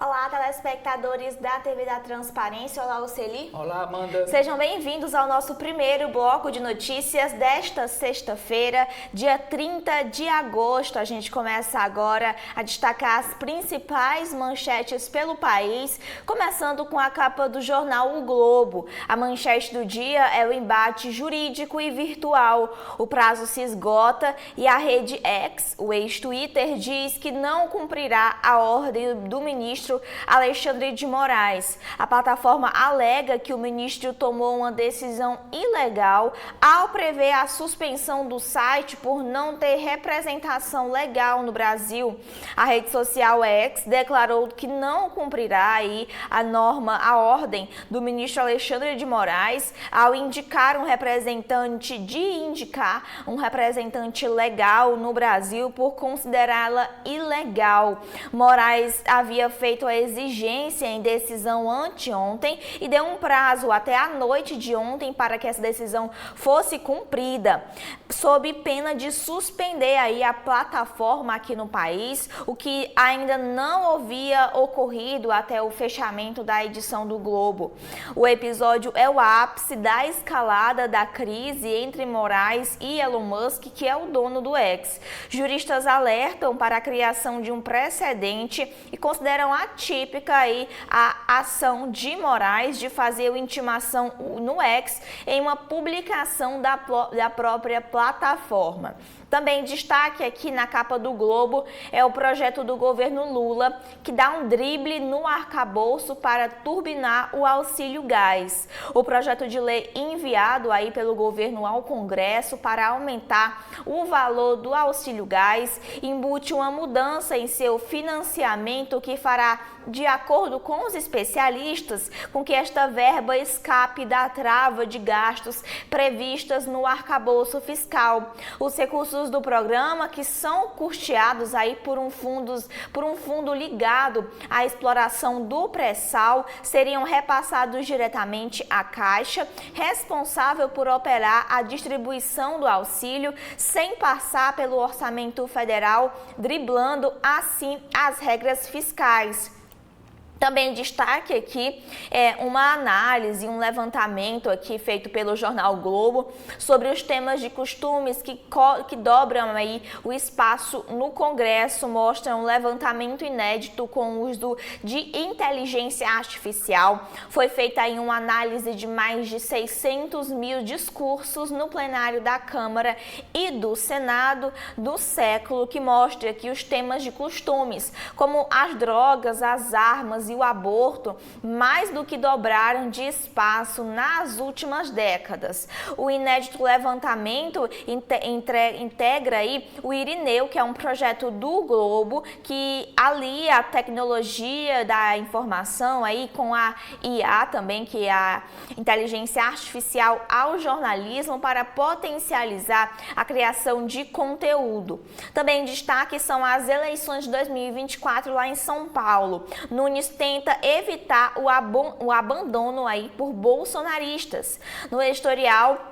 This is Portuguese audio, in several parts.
Olá, telespectadores da TV da Transparência. Olá, Oceli. Olá, Amanda. Sejam bem-vindos ao nosso primeiro bloco de notícias desta sexta-feira, dia 30 de agosto. A gente começa agora a destacar as principais manchetes pelo país, começando com a capa do jornal O Globo. A manchete do dia é o embate jurídico e virtual. O prazo se esgota e a rede X, o ex-Twitter, diz que não cumprirá a ordem do ministro Alexandre de Moraes. A plataforma alega que o ministro tomou uma decisão ilegal ao prever a suspensão do site por não ter representação legal no Brasil. A rede social X declarou que não cumprirá a ordem do ministro Alexandre de Moraes ao indicar um representante legal no Brasil por considerá-la ilegal. Moraes havia feito a exigência em decisão anteontem e deu um prazo até a noite de ontem para que essa decisão fosse cumprida, sob pena de suspender a plataforma aqui no país, o que ainda não havia ocorrido até o fechamento da edição do Globo. O episódio é o ápice da escalada da crise entre Moraes e Elon Musk, que é o dono do X. Juristas alertam para a criação de um precedente e consideram atípica a ação de Moraes de fazer a intimação no X em uma publicação da própria plataforma. Também destaque aqui na capa do Globo é o projeto do governo Lula, que dá um drible no arcabouço para turbinar o auxílio gás. O projeto de lei enviado pelo governo ao Congresso para aumentar o valor do auxílio gás embute uma mudança em seu financiamento que fará, de acordo com os especialistas, com que esta verba escape da trava de gastos previstas no arcabouço fiscal. Os recursos do programa, que são custeados por um fundo ligado à exploração do pré-sal, seriam repassados diretamente à Caixa, responsável por operar a distribuição do auxílio sem passar pelo orçamento federal, driblando assim as regras fiscais. Também destaque aqui uma análise, um levantamento aqui feito pelo jornal Globo sobre os temas de costumes que dobram o espaço no Congresso. Mostra um levantamento inédito com o uso de inteligência artificial. Foi feita uma análise de mais de 600 mil discursos no plenário da Câmara e do Senado do século, que mostra que os temas de costumes, como as drogas, as armas e o aborto, mais do que dobraram de espaço nas últimas décadas. O inédito levantamento integra o Irineu, que é um projeto do Globo que alia a tecnologia da informação com a IA também, que é a inteligência artificial, ao jornalismo para potencializar a criação de conteúdo. Também em destaque são as eleições de 2024 lá em São Paulo. Nunes tenta evitar o abandono por bolsonaristas. No editorial,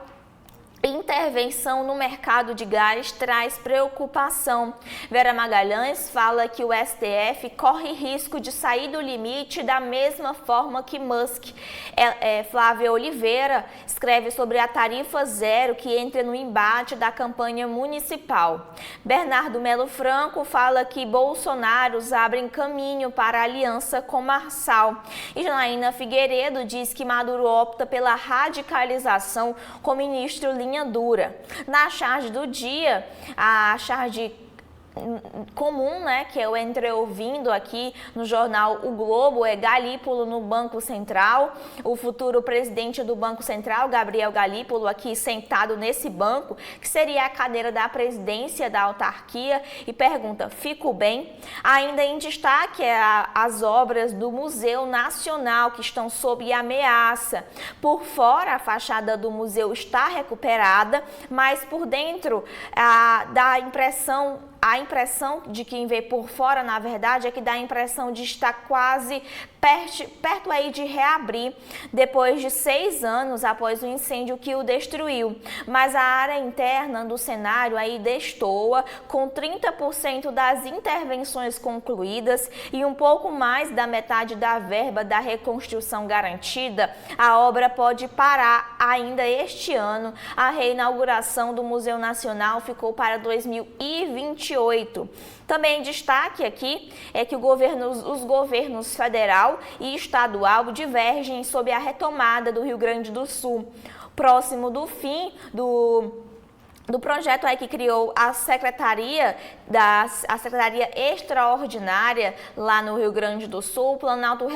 intervenção no mercado de gás traz preocupação. Vera Magalhães fala que o STF corre risco de sair do limite da mesma forma que Musk. Flávia Oliveira escreve sobre a tarifa zero que entra no embate da campanha municipal. Bernardo Melo Franco fala que Bolsonaros abrem caminho para a aliança com Marçal. E Janaína Figueiredo diz que Maduro opta pela radicalização com o ministro Linha Dura. Na charge do dia, a charge comum, que eu entrei ouvindo aqui no jornal O Globo, é Galípolo no Banco Central. O futuro presidente do Banco Central, Gabriel Galípolo, aqui sentado nesse banco, que seria a cadeira da presidência da autarquia, e pergunta: fico bem? Ainda em destaque as obras do Museu Nacional, que estão sob ameaça. Por fora, a fachada do museu está recuperada, mas por dentro dá a impressão a impressão de quem vê por fora, na verdade, é que dá a impressão de estar quase perto aí de reabrir, depois de 6 anos após o incêndio que o destruiu. Mas a área interna do cenário aí destoa, com 30% das intervenções concluídas e um pouco mais da metade da verba da reconstrução garantida. A obra pode parar ainda este ano. A reinauguração do Museu Nacional ficou para 2028. Também destaque aqui é que os governos federal e estadual divergem sobre a retomada do Rio Grande do Sul. Próximo do fim do projeto aí que criou a Secretaria Extraordinária lá no Rio Grande do Sul, o Planalto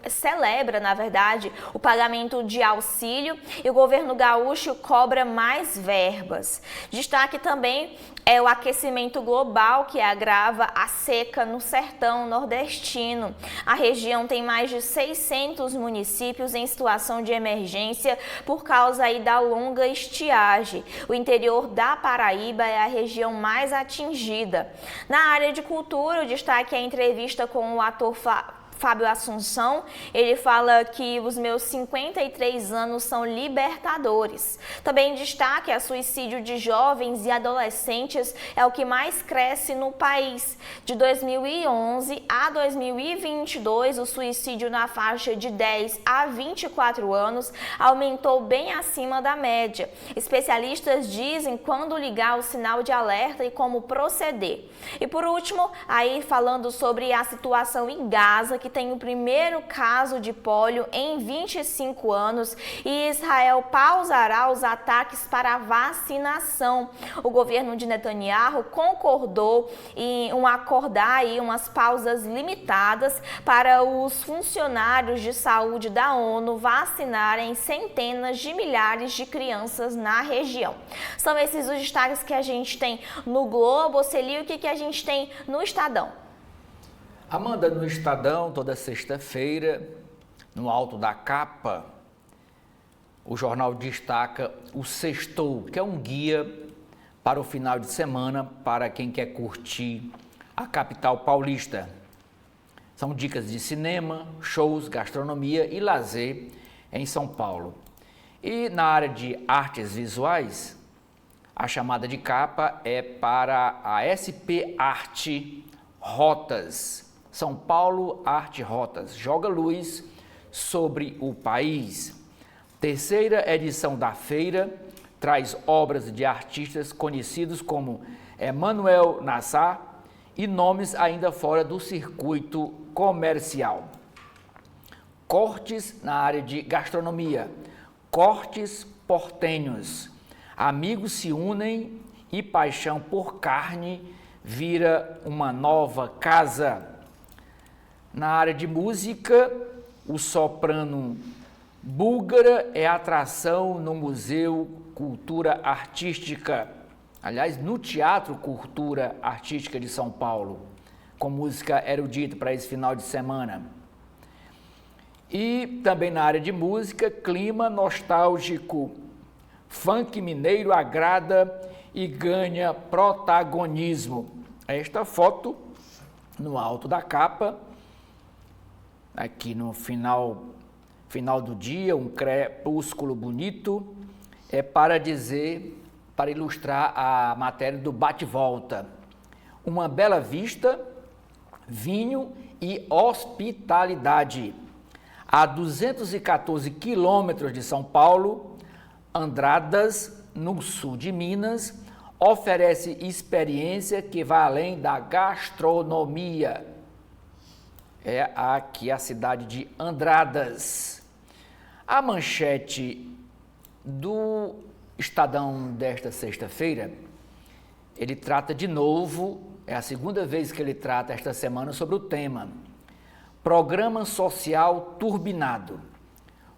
celebra, na verdade, o pagamento de auxílio e o governo gaúcho cobra mais verbas. Destaque também é o aquecimento global que agrava a seca no sertão nordestino. A região tem mais de 600 municípios em situação de emergência por causa aí da longa estiagem. O interior da Paraíba é a região mais atingida. Na área de cultura, o destaque é a entrevista com o ator Fábio Assunção. Ele fala que os meus 53 anos são libertadores. Também destaque é suicídio de jovens e adolescentes é o que mais cresce no país. De 2011 a 2022, o suicídio na faixa de 10 a 24 anos aumentou bem acima da média. Especialistas dizem quando ligar o sinal de alerta e como proceder. E por último, aí falando sobre a situação em Gaza, que tem o primeiro caso de pólio em 25 anos, e Israel pausará os ataques para a vacinação. O governo de Netanyahu concordou em acordar umas pausas limitadas para os funcionários de saúde da ONU vacinarem centenas de milhares de crianças na região. São esses os destaques que a gente tem no Globo. Celi, o que a gente tem no Estadão? Amanda, no Estadão, toda sexta-feira, no alto da capa, o jornal destaca o Sextou, que é um guia para o final de semana para quem quer curtir a capital paulista. São dicas de cinema, shows, gastronomia e lazer em São Paulo. E na área de artes visuais, a chamada de capa é para a SP Arte Rotas. São Paulo Arte Rotas joga luz sobre o país. Terceira edição da feira traz obras de artistas conhecidos como Emmanuel Nassar e nomes ainda fora do circuito comercial. Cortes na área de gastronomia, cortes portenhos. Amigos se unem e paixão por carne vira uma nova casa. Na área de música, o soprano búlgara é atração no Museu Cultura Artística. Aliás, no Teatro Cultura Artística de São Paulo, com música erudita para esse final de semana. E também na área de música, clima nostálgico. Funk mineiro agrada e ganha protagonismo. Esta foto, no alto da capa, aqui no final do dia, um crepúsculo bonito, é para ilustrar a matéria do bate-volta. Uma bela vista, vinho e hospitalidade. A 214 quilômetros de São Paulo, Andradas, no sul de Minas, oferece experiência que vai além da gastronomia. É aqui a cidade de Andradas. A manchete do Estadão desta sexta-feira, ele trata de novo, é a segunda vez que ele trata esta semana sobre o tema. Programa Social Turbinado.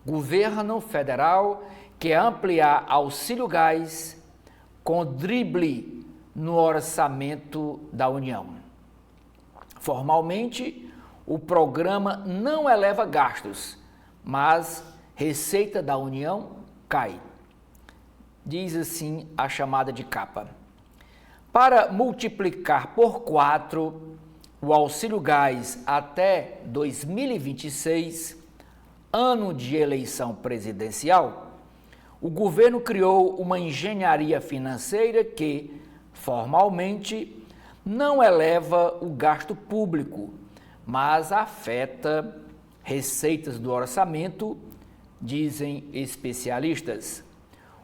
Governo federal quer ampliar auxílio gás com drible no orçamento da União. Formalmente, o programa não eleva gastos, mas receita da União cai. Diz assim a chamada de capa. Para multiplicar por 4 o auxílio gás até 2026, ano de eleição presidencial, o governo criou uma engenharia financeira que, formalmente, não eleva o gasto público, mas afeta receitas do orçamento, dizem especialistas.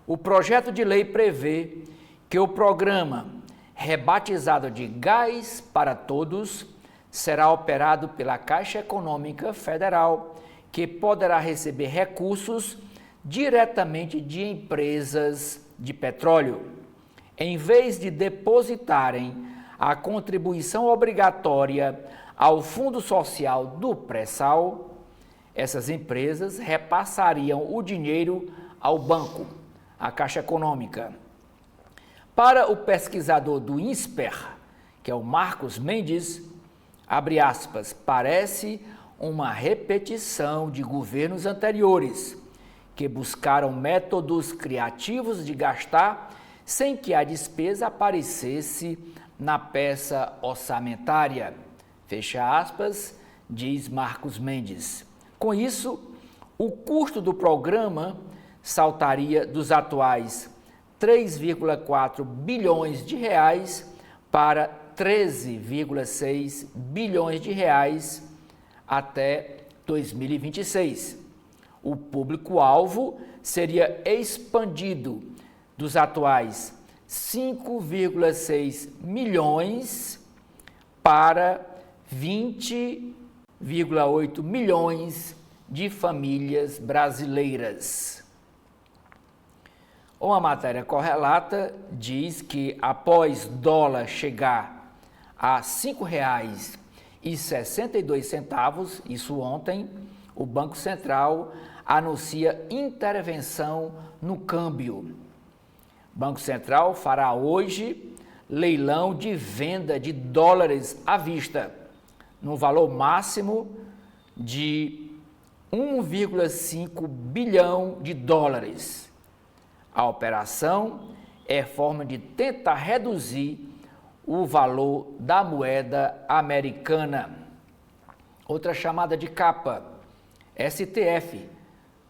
O projeto de lei prevê que o programa, rebatizado de Gás para Todos, será operado pela Caixa Econômica Federal, que poderá receber recursos diretamente de empresas de petróleo. Em vez de depositarem a contribuição obrigatória ao Fundo Social do Pré-Sal, essas empresas repassariam o dinheiro ao banco, à Caixa Econômica. Para o pesquisador do INSPER, que é o Marcos Mendes, abre aspas, parece uma repetição de governos anteriores, que buscaram métodos criativos de gastar sem que a despesa aparecesse na peça orçamentária. Fecha aspas, diz Marcos Mendes. Com isso, o custo do programa saltaria dos atuais 3,4 bilhões de reais para 13,6 bilhões de reais até 2026. O público-alvo seria expandido dos atuais 5,6 milhões para 20,8 milhões de famílias brasileiras. Uma matéria correlata diz que após dólar chegar a R$ 5,62, isso ontem, o Banco Central anuncia intervenção no câmbio. O Banco Central fará hoje leilão de venda de dólares à vista, no valor máximo de 1,5 bilhão de dólares. A operação é forma de tentar reduzir o valor da moeda americana. Outra chamada de capa, STF,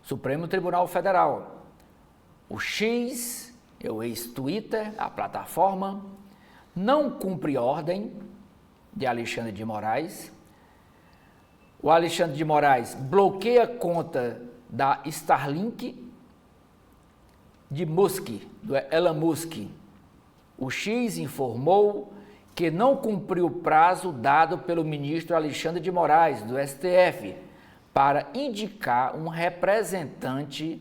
Supremo Tribunal Federal. O X, é o ex-Twitter, a plataforma, não cumpre ordem de Alexandre de Moraes. O Alexandre de Moraes bloqueia a conta da Starlink de Musk, do Elon Musk. O X informou que não cumpriu o prazo dado pelo ministro Alexandre de Moraes, do STF, para indicar um representante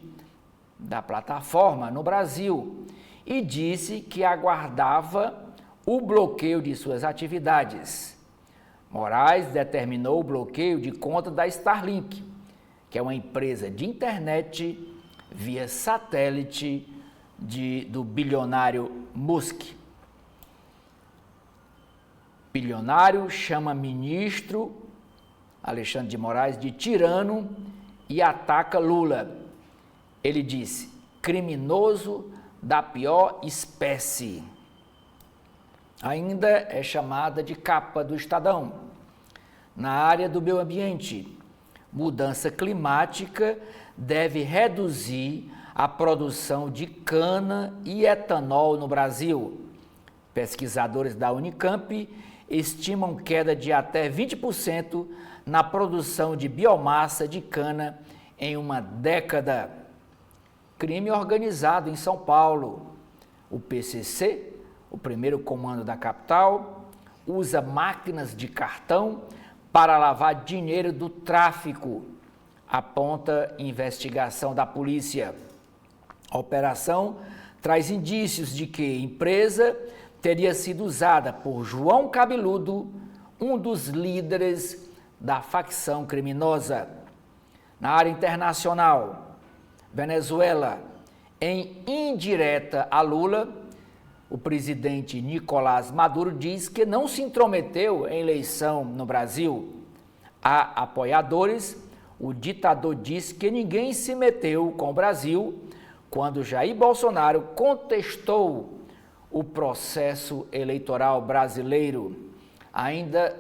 da plataforma no Brasil e disse que aguardava o bloqueio de suas atividades. Moraes determinou o bloqueio de conta da Starlink, que é uma empresa de internet via satélite do bilionário Musk. Bilionário chama ministro Alexandre de Moraes de tirano e ataca Lula. Ele disse, criminoso da pior espécie. Ainda é chamada de capa do Estadão. Na área do meio ambiente, mudança climática deve reduzir a produção de cana e etanol no Brasil. Pesquisadores da Unicamp estimam queda de até 20% na produção de biomassa de cana em uma década. Crime organizado em São Paulo. O PCC, o primeiro comando da capital, usa máquinas de cartão para lavar dinheiro do tráfico, aponta investigação da polícia. A operação traz indícios de que a empresa teria sido usada por João Cabeludo, um dos líderes da facção criminosa. Na área internacional, Venezuela, em indireta a Lula, o presidente Nicolás Maduro diz que não se intrometeu em eleição no Brasil. A apoiadores, o ditador diz que ninguém se meteu com o Brasil quando Jair Bolsonaro contestou o processo eleitoral brasileiro. Ainda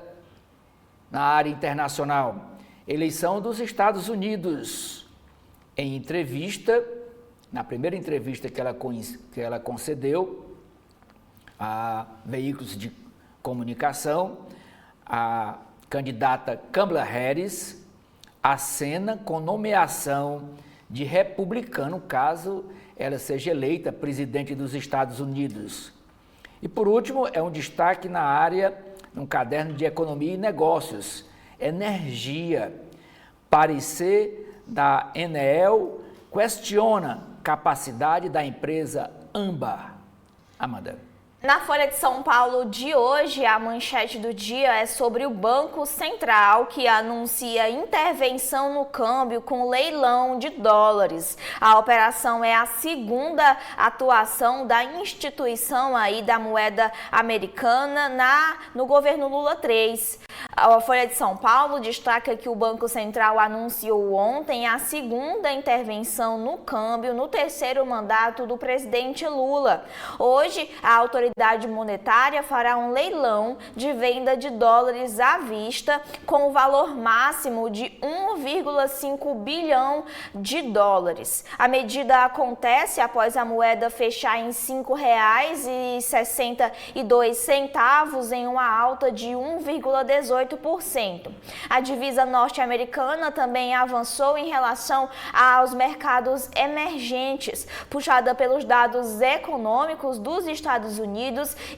na área internacional, eleição dos Estados Unidos. Em entrevista, na primeira entrevista que ela concedeu a veículos de comunicação, a candidata Kamala Harris acena com nomeação de republicano, caso ela seja eleita presidente dos Estados Unidos. E por último, é um destaque na área, no caderno de Economia e Negócios, energia. Parecer da ANEEL questiona capacidade da empresa Âmbar. Amanda. Na Folha de São Paulo de hoje, a manchete do dia é sobre o Banco Central, que anuncia intervenção no câmbio com leilão de dólares. A operação é a segunda atuação da instituição aí da moeda americana no governo Lula III. A Folha de São Paulo destaca que o Banco Central anunciou ontem a segunda intervenção no câmbio no terceiro mandato do presidente Lula. Hoje, a autoridade monetária fará um leilão de venda de dólares à vista com o valor máximo de 1,5 bilhão de dólares. A medida acontece após a moeda fechar em R$ 5,62 em uma alta de 1,18%. A divisa norte-americana também avançou em relação aos mercados emergentes, puxada pelos dados econômicos dos Estados Unidos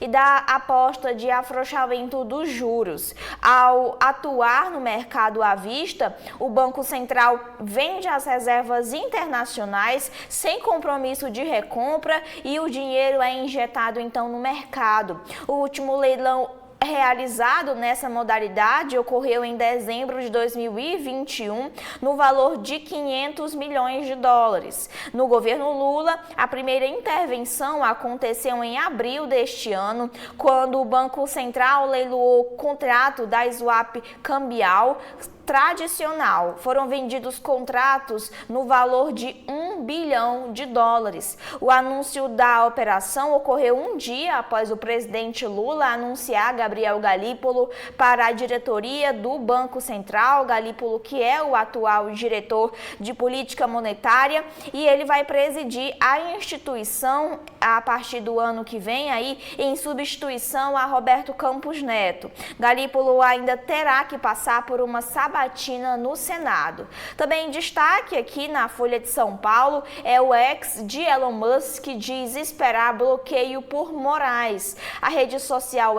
e da aposta de afrouxamento dos juros. Ao atuar no mercado à vista, o Banco Central vende as reservas internacionais sem compromisso de recompra e o dinheiro é injetado então no mercado. O último leilão realizado nessa modalidade ocorreu em dezembro de 2021 no valor de 500 milhões de dólares. No governo Lula, a primeira intervenção aconteceu em abril deste ano, quando o Banco Central leiloou o contrato da swap cambial tradicional. Foram vendidos contratos no valor de 1 bilhão de dólares. O anúncio da operação ocorreu um dia após o presidente Lula anunciar Gabriel Galípolo para a diretoria do Banco Central. Galípolo, que é o atual diretor de política monetária, e ele vai presidir a instituição a partir do ano que vem, aí, em substituição a Roberto Campos Neto. Galípolo ainda terá que passar por uma sabatina no Senado. Também destaque aqui na Folha de São Paulo é o ex de Elon Musk, que diz esperar bloqueio por Moraes. A rede social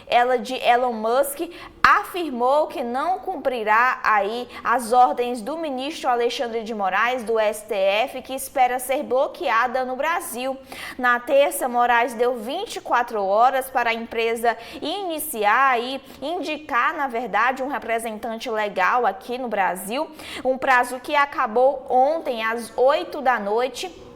ela de Elon Musk afirmou que não cumprirá aí as ordens do ministro Alexandre de Moraes, do STF, que espera ser bloqueada no Brasil. Na terça, Moraes deu 24 horas para a empresa iniciar e indicar, na verdade, um representante legal aqui no Brasil, um prazo que acabou ontem às 8 da noite.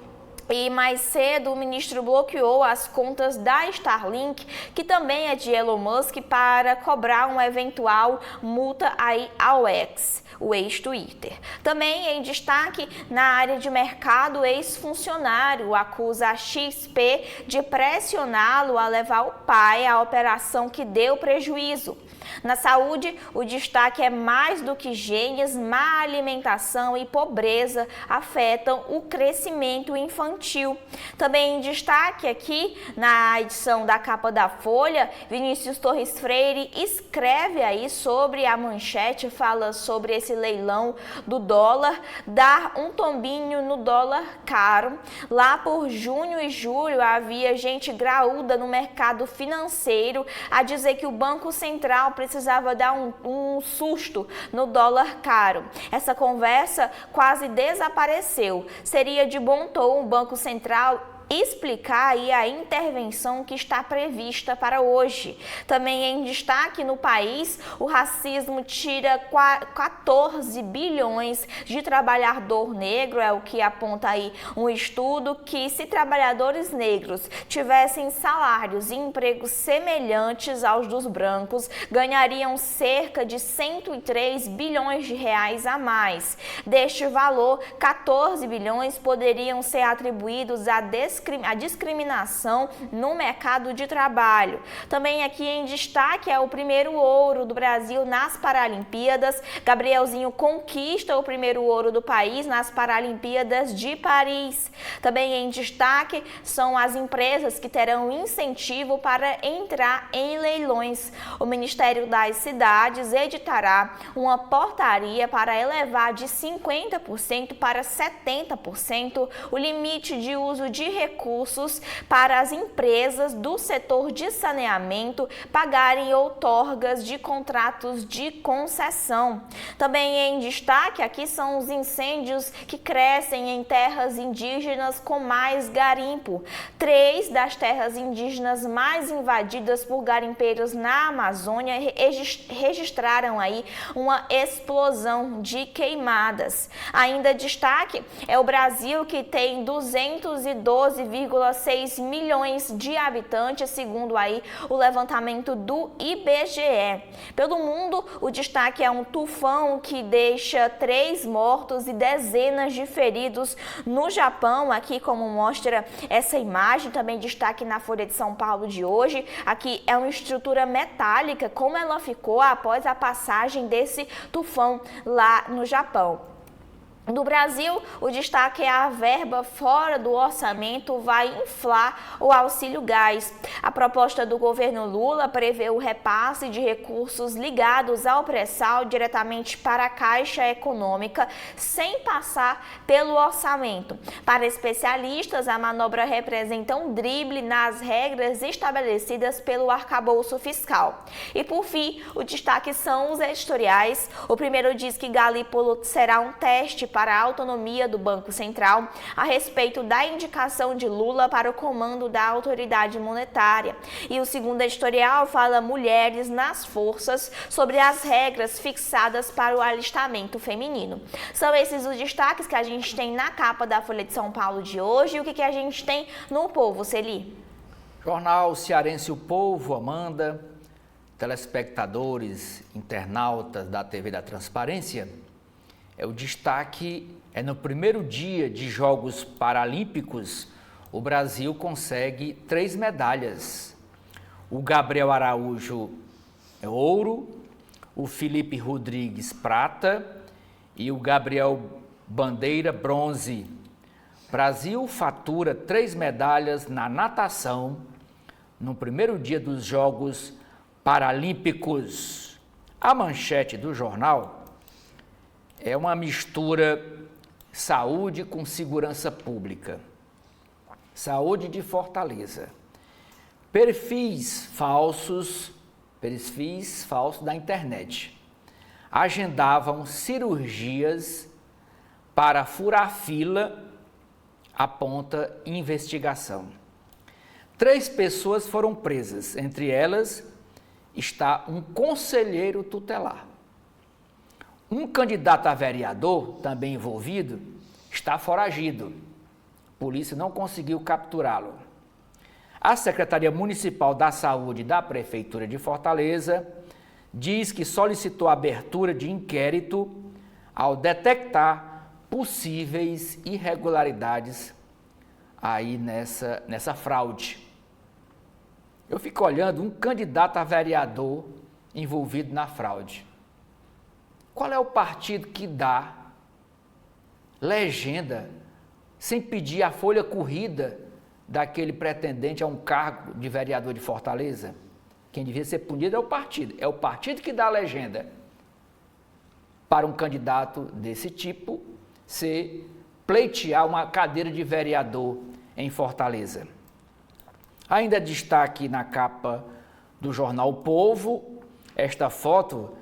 E mais cedo o ministro bloqueou as contas da Starlink, que também é de Elon Musk, para cobrar uma eventual multa aí ao X, o ex-Twitter. Também em destaque na área de mercado, ex-funcionário acusa a XP de pressioná-lo a levar o pai à operação que deu prejuízo. Na saúde, o destaque é mais do que genes, má alimentação e pobreza afetam o crescimento infantil. Também em destaque aqui na edição da capa da Folha, Vinícius Torres Freire escreve aí sobre a manchete, fala sobre esse leilão do dólar, dar um tombinho no dólar caro. Lá por junho e julho havia gente graúda no mercado financeiro a dizer que o Banco Central precisava dar um susto no dólar caro. Essa conversa quase desapareceu. Seria de bom tom o Banco Central explicar aí a intervenção que está prevista para hoje. Também em destaque no país, o racismo tira 14 bilhões de trabalhador negro, é o que aponta aí um estudo, que se trabalhadores negros tivessem salários e empregos semelhantes aos dos brancos, ganhariam cerca de 103 bilhões de reais a mais. Deste valor, 14 bilhões poderiam ser atribuídos a a discriminação no mercado de trabalho. Também aqui em destaque é o primeiro ouro do Brasil nas Paralimpíadas. Gabrielzinho conquista o primeiro ouro do país nas Paralimpíadas de Paris. Também em destaque são as empresas que terão incentivo para entrar em leilões. O Ministério das Cidades editará uma portaria para elevar de 50% para 70% o limite de uso de recursos para as empresas do setor de saneamento pagarem outorgas de contratos de concessão. Também em destaque aqui são os incêndios que crescem em terras indígenas com mais garimpo. 3 das terras indígenas mais invadidas por garimpeiros na Amazônia registraram aí uma explosão de queimadas. Ainda destaque é o Brasil, que tem 212,6 milhões de habitantes, segundo aí o levantamento do IBGE. Pelo mundo, o destaque é um tufão que deixa 3 mortos e dezenas de feridos no Japão, aqui como mostra essa imagem. Também destaque na Folha de São Paulo de hoje, aqui é uma estrutura metálica, como ela ficou após a passagem desse tufão lá no Japão. No Brasil, o destaque é a verba fora do orçamento vai inflar o auxílio gás. A proposta do governo Lula prevê o repasse de recursos ligados ao pré-sal diretamente para a Caixa Econômica, sem passar pelo orçamento. Para especialistas, a manobra representa um drible nas regras estabelecidas pelo arcabouço fiscal. E por fim, o destaque são os editoriais. O primeiro diz que Galípolo será um teste para a autonomia do Banco Central a respeito da indicação de Lula para o comando da autoridade monetária. E o segundo editorial fala mulheres nas forças, sobre as regras fixadas para o alistamento feminino. São esses os destaques que a gente tem na capa da Folha de São Paulo de hoje. E o que a gente tem no Povo, Celi? Jornal Cearense O Povo, Amanda, telespectadores, internautas da TV da Transparência. O destaque é no primeiro dia de Jogos Paralímpicos, o Brasil consegue 3 medalhas. O Gabriel Araújo é ouro, o Felipe Rodrigues prata e o Gabriel Bandeira bronze. Brasil fatura 3 medalhas na natação no primeiro dia dos Jogos Paralímpicos. A manchete do jornal é uma mistura saúde com segurança pública. Saúde de Fortaleza. Perfis falsos da internet agendavam cirurgias para furar fila, aponta investigação. 3 pessoas foram presas, entre elas está um conselheiro tutelar. Um candidato a vereador, também envolvido, está foragido. A polícia não conseguiu capturá-lo. A Secretaria Municipal da Saúde da Prefeitura de Fortaleza diz que solicitou a abertura de inquérito ao detectar possíveis irregularidades aí nessa fraude. Eu fico olhando um candidato a vereador envolvido na fraude. Qual é o partido que dá legenda sem pedir a folha corrida daquele pretendente a um cargo de vereador de Fortaleza? Quem devia ser punido é o partido. É o partido que dá a legenda para um candidato desse tipo pleitear uma cadeira de vereador em Fortaleza. Ainda destaque na capa do jornal O Povo, esta foto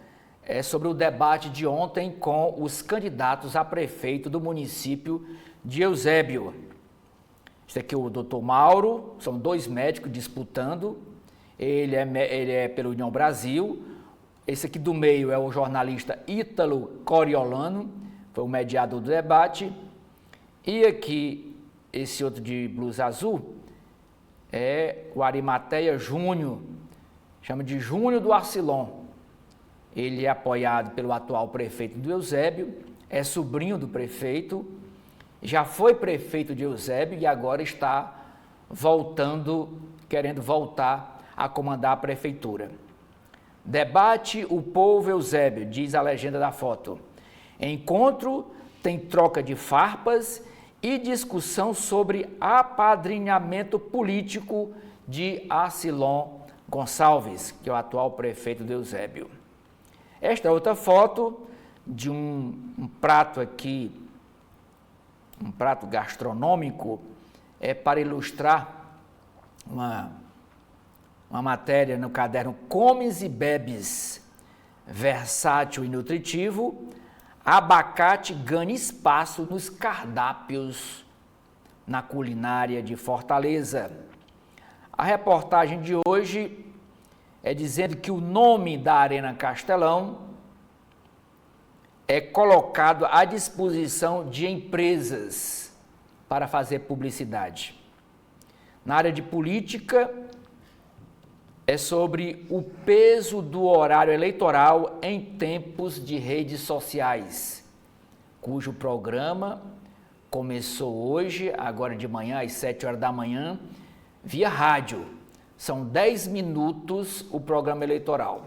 é sobre o debate de ontem com os candidatos a prefeito do município de Eusébio. Este aqui é o doutor Mauro, são 2 médicos disputando, ele é pela União Brasil. Esse aqui do meio é o jornalista Ítalo Coriolano, foi o mediador do debate. E aqui, esse outro de blusa azul, é o Arimateia Júnior, chama de Júnior do Arcilon. Ele é apoiado pelo atual prefeito do Eusébio, é sobrinho do prefeito, já foi prefeito de Eusébio e agora está querendo voltar a comandar a prefeitura. Debate o povo Eusébio, diz a legenda da foto. Encontro tem troca de farpas e discussão sobre apadrinhamento político de Acilon Gonçalves, que é o atual prefeito de Eusébio. Esta é outra foto de um prato aqui, um prato gastronômico, para ilustrar uma matéria no caderno Comes e Bebes, versátil e nutritivo. Abacate ganha espaço nos cardápios na culinária de Fortaleza. A reportagem de hoje é dizendo que o nome da Arena Castelão é colocado à disposição de empresas para fazer publicidade. Na área de política, é sobre o peso do horário eleitoral em tempos de redes sociais, cujo programa começou hoje, agora de manhã, às 7 horas da manhã, via rádio. São 10 minutos o programa eleitoral.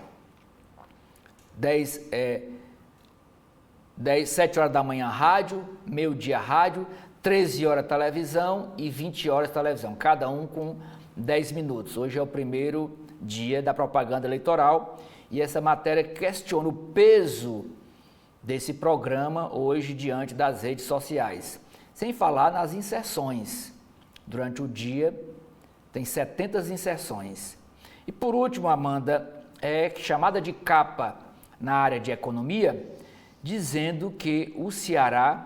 7 horas da manhã rádio, meio-dia rádio, 13 horas televisão e 20 horas televisão, cada um com 10 minutos. Hoje é o primeiro dia da propaganda eleitoral e essa matéria questiona o peso desse programa hoje diante das redes sociais. Sem falar nas inserções. Durante o dia tem 70 inserções. E por último, Amanda, é chamada de capa na área de economia, dizendo que o Ceará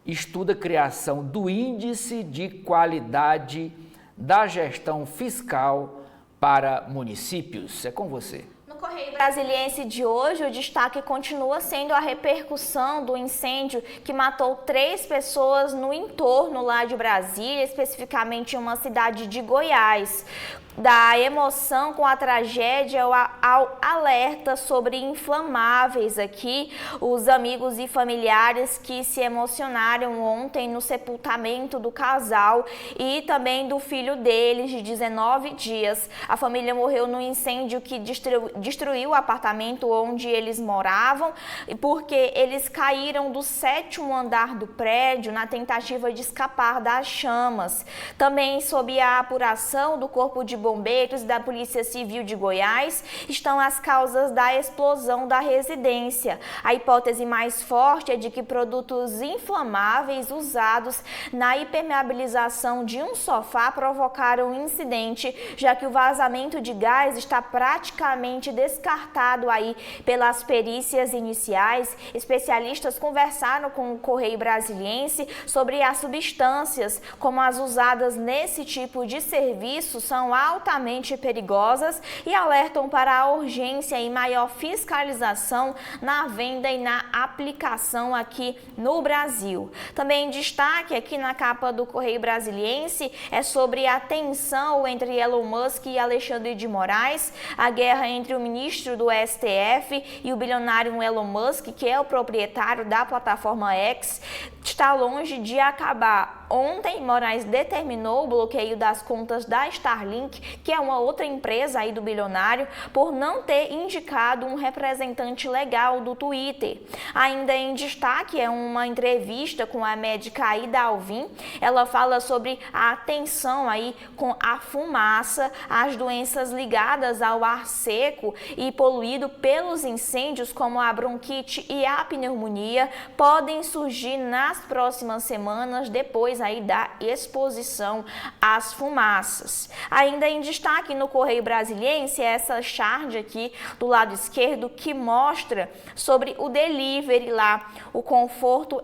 estuda a criação do Índice de Qualidade da Gestão Fiscal para municípios. É com você. No Correio Brasiliense de hoje, o destaque continua sendo a repercussão do incêndio que matou 3 pessoas no entorno lá de Brasília, especificamente em uma cidade de Goiás. Da emoção com a tragédia ao alerta sobre inflamáveis aqui, os amigos e familiares que se emocionaram ontem no sepultamento do casal e também do filho deles de 19 dias. A família morreu no incêndio que destruiu o apartamento onde eles moravam, porque eles caíram do 7º andar do prédio na tentativa de escapar das chamas. Também sob a apuração do Corpo de Bombeiros da Polícia Civil de Goiás estão as causas da explosão da residência. A hipótese mais forte é de que produtos inflamáveis usados na impermeabilização de um sofá provocaram o incidente, já que o vazamento de gás está praticamente descartado aí pelas perícias iniciais. Especialistas conversaram com o Correio Brasiliense sobre as substâncias, como as usadas nesse tipo de serviço, são altamente perigosas e alertam para a urgência e maior fiscalização na venda e na aplicação aqui no Brasil. Também destaque aqui na capa do Correio Brasiliense é sobre a tensão entre Elon Musk e Alexandre de Moraes, a guerra entre o ministro do STF e o bilionário Elon Musk, que é o proprietário da plataforma X, está longe de acabar. Ontem, Moraes determinou o bloqueio das contas da Starlink, que é uma outra empresa aí do bilionário, por não ter indicado um representante legal do Twitter. Ainda em destaque é uma entrevista com a médica Aida Alvim. Ela fala sobre a tensão aí com a fumaça, as doenças ligadas ao ar seco e poluído pelos incêndios, como a bronquite e a pneumonia, podem surgir nas próximas semanas depois aí da exposição às fumaças. Ainda em destaque no Correio Brasiliense, essa charge aqui do lado esquerdo que mostra sobre o delivery lá, o conforto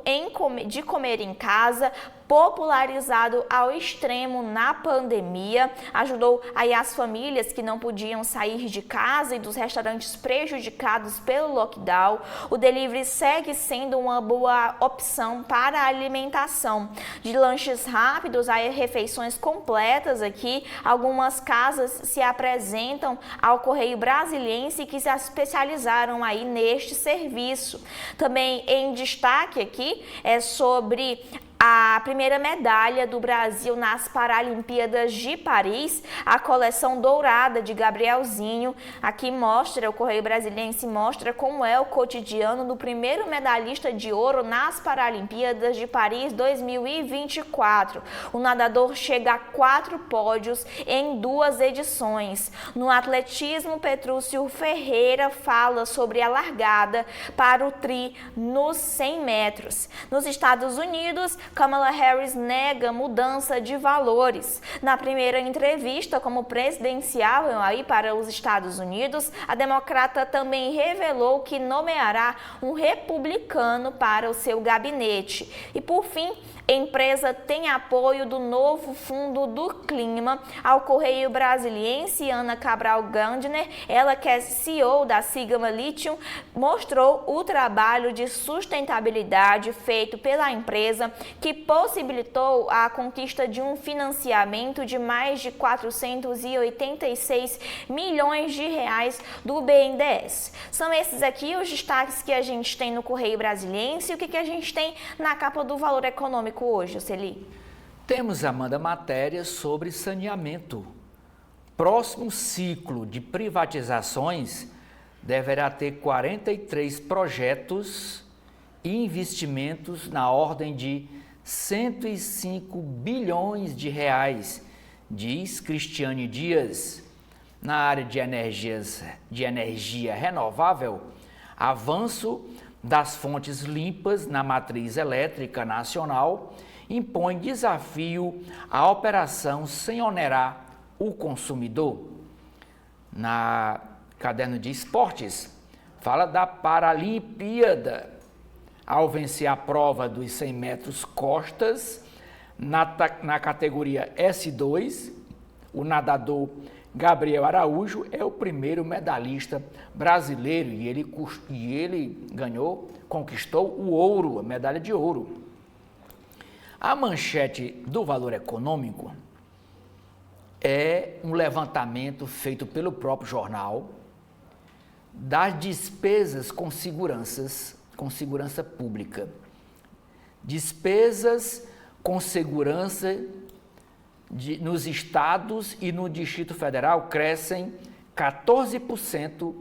de comer em casa, popularizado ao extremo na pandemia, ajudou aí as famílias que não podiam sair de casa e dos restaurantes prejudicados pelo lockdown. O delivery segue sendo uma boa opção para a alimentação. De lanches rápidos a refeições completas aqui, algumas casas se apresentam ao Correio Brasiliense que se especializaram aí neste serviço. Também em destaque aqui é sobre a primeira medalha do Brasil nas Paralimpíadas de Paris, a coleção dourada de Gabrielzinho. Aqui mostra, o Correio Brasiliense mostra como é o cotidiano do primeiro medalhista de ouro nas Paralimpíadas de Paris 2024. O nadador chega a 4 pódios em 2 edições. No atletismo, Petrúcio Ferreira fala sobre a largada para o tri nos 100 metros. Nos Estados Unidos, Kamala Harris nega mudança de valores. Na primeira entrevista como presidencial para os Estados Unidos, a democrata também revelou que nomeará um republicano para o seu gabinete. E por fim, a empresa tem apoio do novo Fundo do Clima. Ao Correio Brasiliense, Ana Cabral Gardner, ela que é CEO da Sigma Lithium, mostrou o trabalho de sustentabilidade feito pela empresa, que possibilitou a conquista de um financiamento de mais de 486 milhões de reais do BNDES. São esses aqui os destaques que a gente tem no Correio Brasiliense. O que a gente tem na capa do Valor Econômico hoje, Celi? Temos, Amanda, matérias sobre saneamento. Próximo ciclo de privatizações deverá ter 43 projetos e investimentos na ordem de 105 bilhões de reais, diz Cristiane Dias. Na área de energia renovável, avanço das fontes limpas na matriz elétrica nacional impõe desafio à operação sem onerar o consumidor. Na caderno de esportes, fala da Paralimpíada. Ao vencer a prova dos 100 metros costas, na categoria S2, o nadador Gabriel Araújo é o primeiro medalhista brasileiro e ele conquistou o ouro, a medalha de ouro. A manchete do Valor Econômico é um levantamento feito pelo próprio jornal das despesas com segurança pública. Despesas com segurança nos estados e no Distrito Federal crescem 14%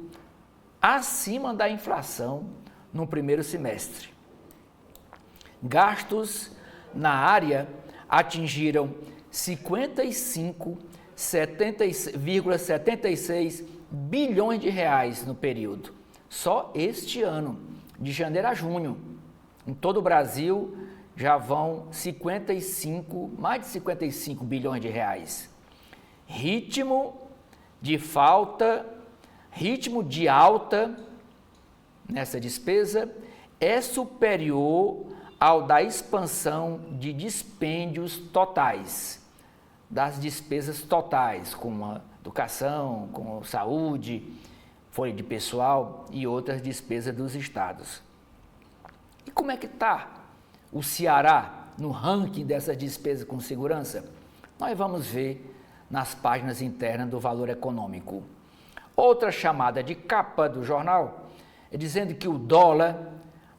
acima da inflação no primeiro semestre. Gastos na área atingiram 55,76 bilhões de reais no período. Só este ano, de janeiro a junho, em todo o Brasil, já vão mais de 55 bilhões de reais. Ritmo de alta nessa despesa é superior ao da expansão de dispêndios totais, das despesas totais, como a educação, como saúde, folha de pessoal e outras despesas dos estados. E como é que está o Ceará no ranking dessas despesas com segurança? Nós vamos ver nas páginas internas do Valor Econômico. Outra chamada de capa do jornal é dizendo que o dólar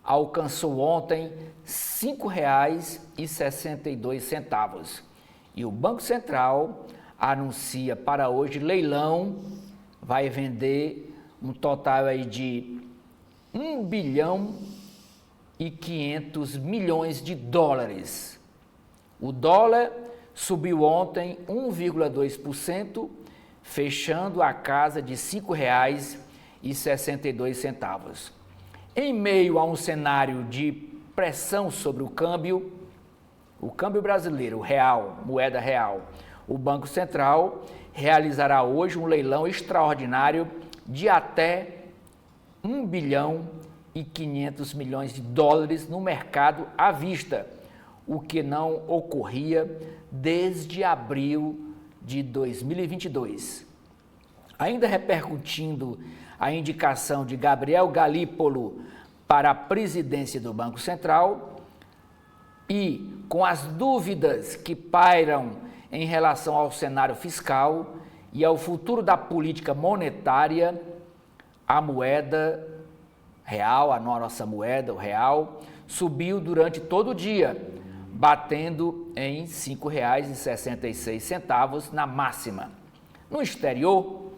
alcançou ontem R$ 5,62 e o Banco Central anuncia para hoje leilão, vai vender um total aí de 1 bilhão e 500 milhões de dólares. O dólar subiu ontem 1,2%, fechando a casa de R$ 5,62. Em meio a um cenário de pressão sobre o câmbio brasileiro, o real, moeda real, o Banco Central realizará hoje um leilão extraordinário de até 1 bilhão e 500 milhões de dólares no mercado à vista, o que não ocorria desde abril de 2022. Ainda repercutindo a indicação de Gabriel Galípolo para a presidência do Banco Central e com as dúvidas que pairam em relação ao cenário fiscal e ao futuro da política monetária, a moeda real, a nossa moeda, o real, subiu durante todo o dia, batendo em R$ 5,66 na máxima. No exterior,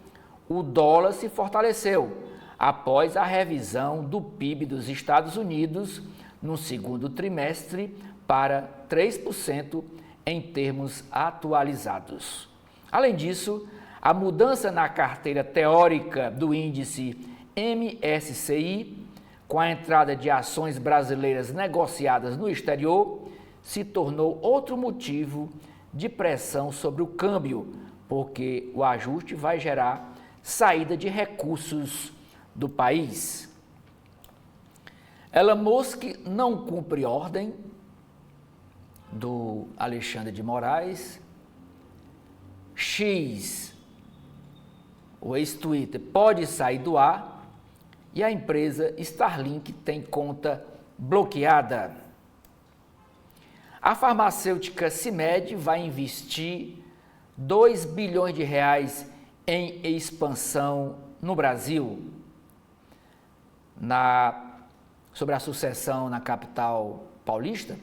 o dólar se fortaleceu após a revisão do PIB dos Estados Unidos no segundo trimestre para 3% em termos atualizados. Além disso, a mudança na carteira teórica do índice MSCI, com a entrada de ações brasileiras negociadas no exterior, se tornou outro motivo de pressão sobre o câmbio, porque o ajuste vai gerar saída de recursos do país. Elon Musk não cumpre ordem do Alexandre de Moraes. X, o ex-Twitter, pode sair do ar e a empresa Starlink tem conta bloqueada. A farmacêutica CIMED vai investir R$ 2 bilhões em expansão no Brasil. Sobre a sucessão na capital paulista,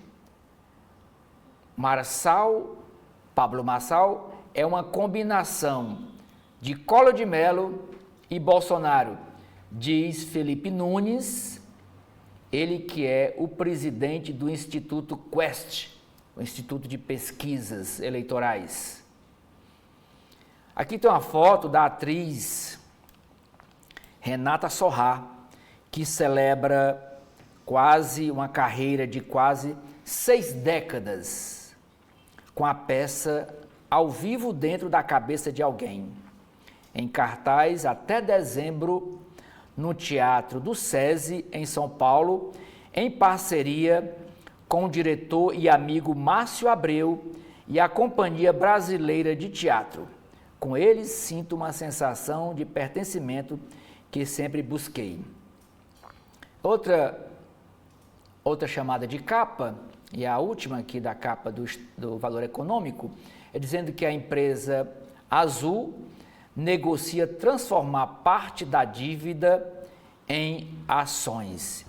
Pablo Marçal é uma combinação de Collor de Mello e Bolsonaro, diz Felipe Nunes, ele que é o presidente do Instituto Quest, o Instituto de Pesquisas Eleitorais. Aqui tem uma foto da atriz Renata Sorrah, que celebra uma carreira de quase 6 décadas com a peça Ao Vivo Dentro da Cabeça de Alguém, em cartaz até dezembro no Teatro do SESI, em São Paulo, em parceria com o diretor e amigo Márcio Abreu e a Companhia Brasileira de Teatro. Com eles, sinto uma sensação de pertencimento que sempre busquei. Outra chamada de capa, e a última aqui da capa do Valor Econômico, é dizendo que a empresa Azul negocia transformar parte da dívida em ações.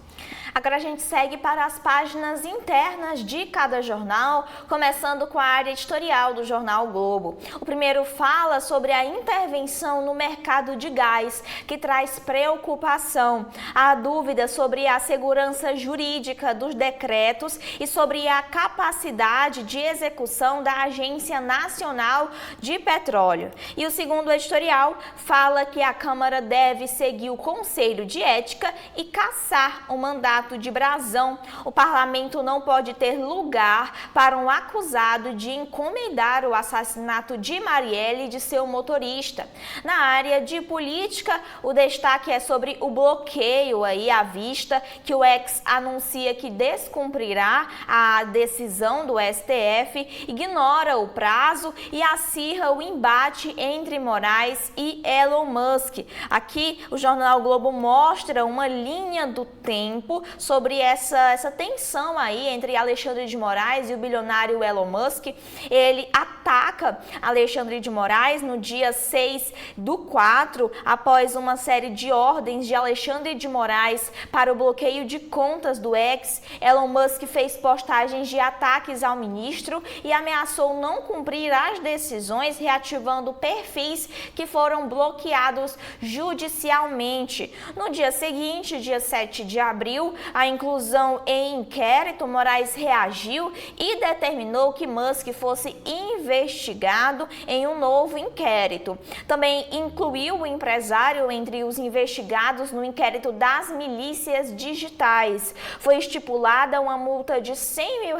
Agora a gente segue para as páginas internas de cada jornal, começando com a área editorial do Jornal Globo. O primeiro fala sobre a intervenção no mercado de gás, que traz preocupação. Há dúvida sobre a segurança jurídica dos decretos e sobre a capacidade de execução da Agência Nacional de Petróleo. E o segundo editorial fala que a Câmara deve seguir o Conselho de Ética e cassar o mandato de Brazão. O parlamento não pode ter lugar para um acusado de encomendar o assassinato de Marielle e de seu motorista. Na área de política, o destaque é sobre o bloqueio à vista, que o ex anuncia que descumprirá a decisão do STF, ignora o prazo e acirra o embate entre Moraes e Elon Musk. Aqui, o Jornal Globo mostra uma linha do tempo sobre essa tensão aí entre Alexandre de Moraes e o bilionário Elon Musk. Ele ataca Alexandre de Moraes no dia 6/4, após uma série de ordens de Alexandre de Moraes para o bloqueio de contas do ex. Elon Musk fez postagens de ataques ao ministro e ameaçou não cumprir as decisões, reativando perfis que foram bloqueados judicialmente. No dia seguinte, dia 7 de abril, a inclusão em inquérito, Moraes reagiu e determinou que Musk fosse investigado em um novo inquérito. Também incluiu o empresário entre os investigados no inquérito das milícias digitais. Foi estipulada uma multa de R$100 mil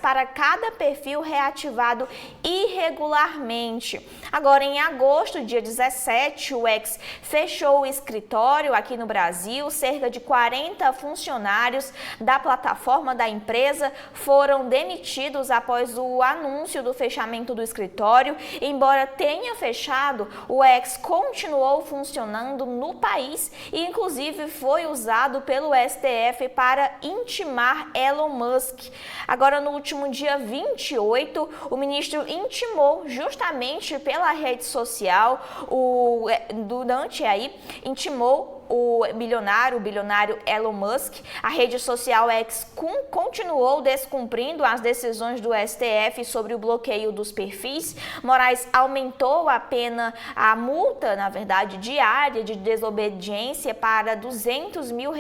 para cada perfil reativado irregularmente. Agora, em agosto, dia 17, o ex fechou o escritório aqui no Brasil. Cerca de 40 funcionários da plataforma da empresa foram demitidos após o anúncio do fechamento do escritório. Embora tenha fechado, o ex continuou funcionando no país e inclusive foi usado pelo STF para intimar Elon Musk. Agora, no último dia 28, o ministro intimou justamente pela rede social, intimou o bilionário Elon Musk, a rede social X continuou descumprindo as decisões do STF sobre o bloqueio dos perfis. Moraes aumentou a multa, na verdade, diária de desobediência para R$200 mil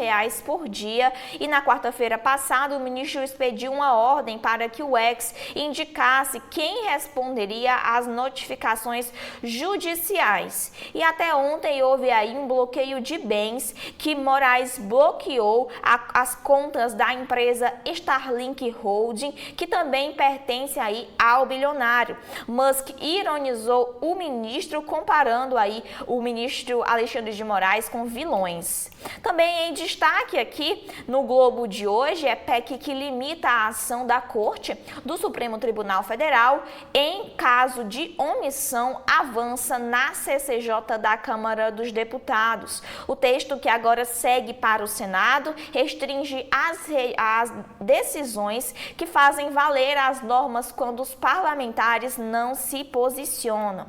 por dia, e na quarta-feira passada o ministro expediu uma ordem para que o X indicasse quem responderia às notificações judiciais. E até ontem houve aí um bloqueio de bens que Moraes bloqueou as contas da empresa Starlink Holding, que também pertence aí ao bilionário. Musk ironizou o ministro, comparando aí o ministro Alexandre de Moraes com vilões. Também em destaque aqui no Globo de hoje é PEC que limita a ação da Corte do Supremo Tribunal Federal em caso de omissão avança na CCJ da Câmara dos Deputados. O texto, que agora segue para o Senado, restringe as decisões que fazem valer as normas quando os parlamentares não se posicionam.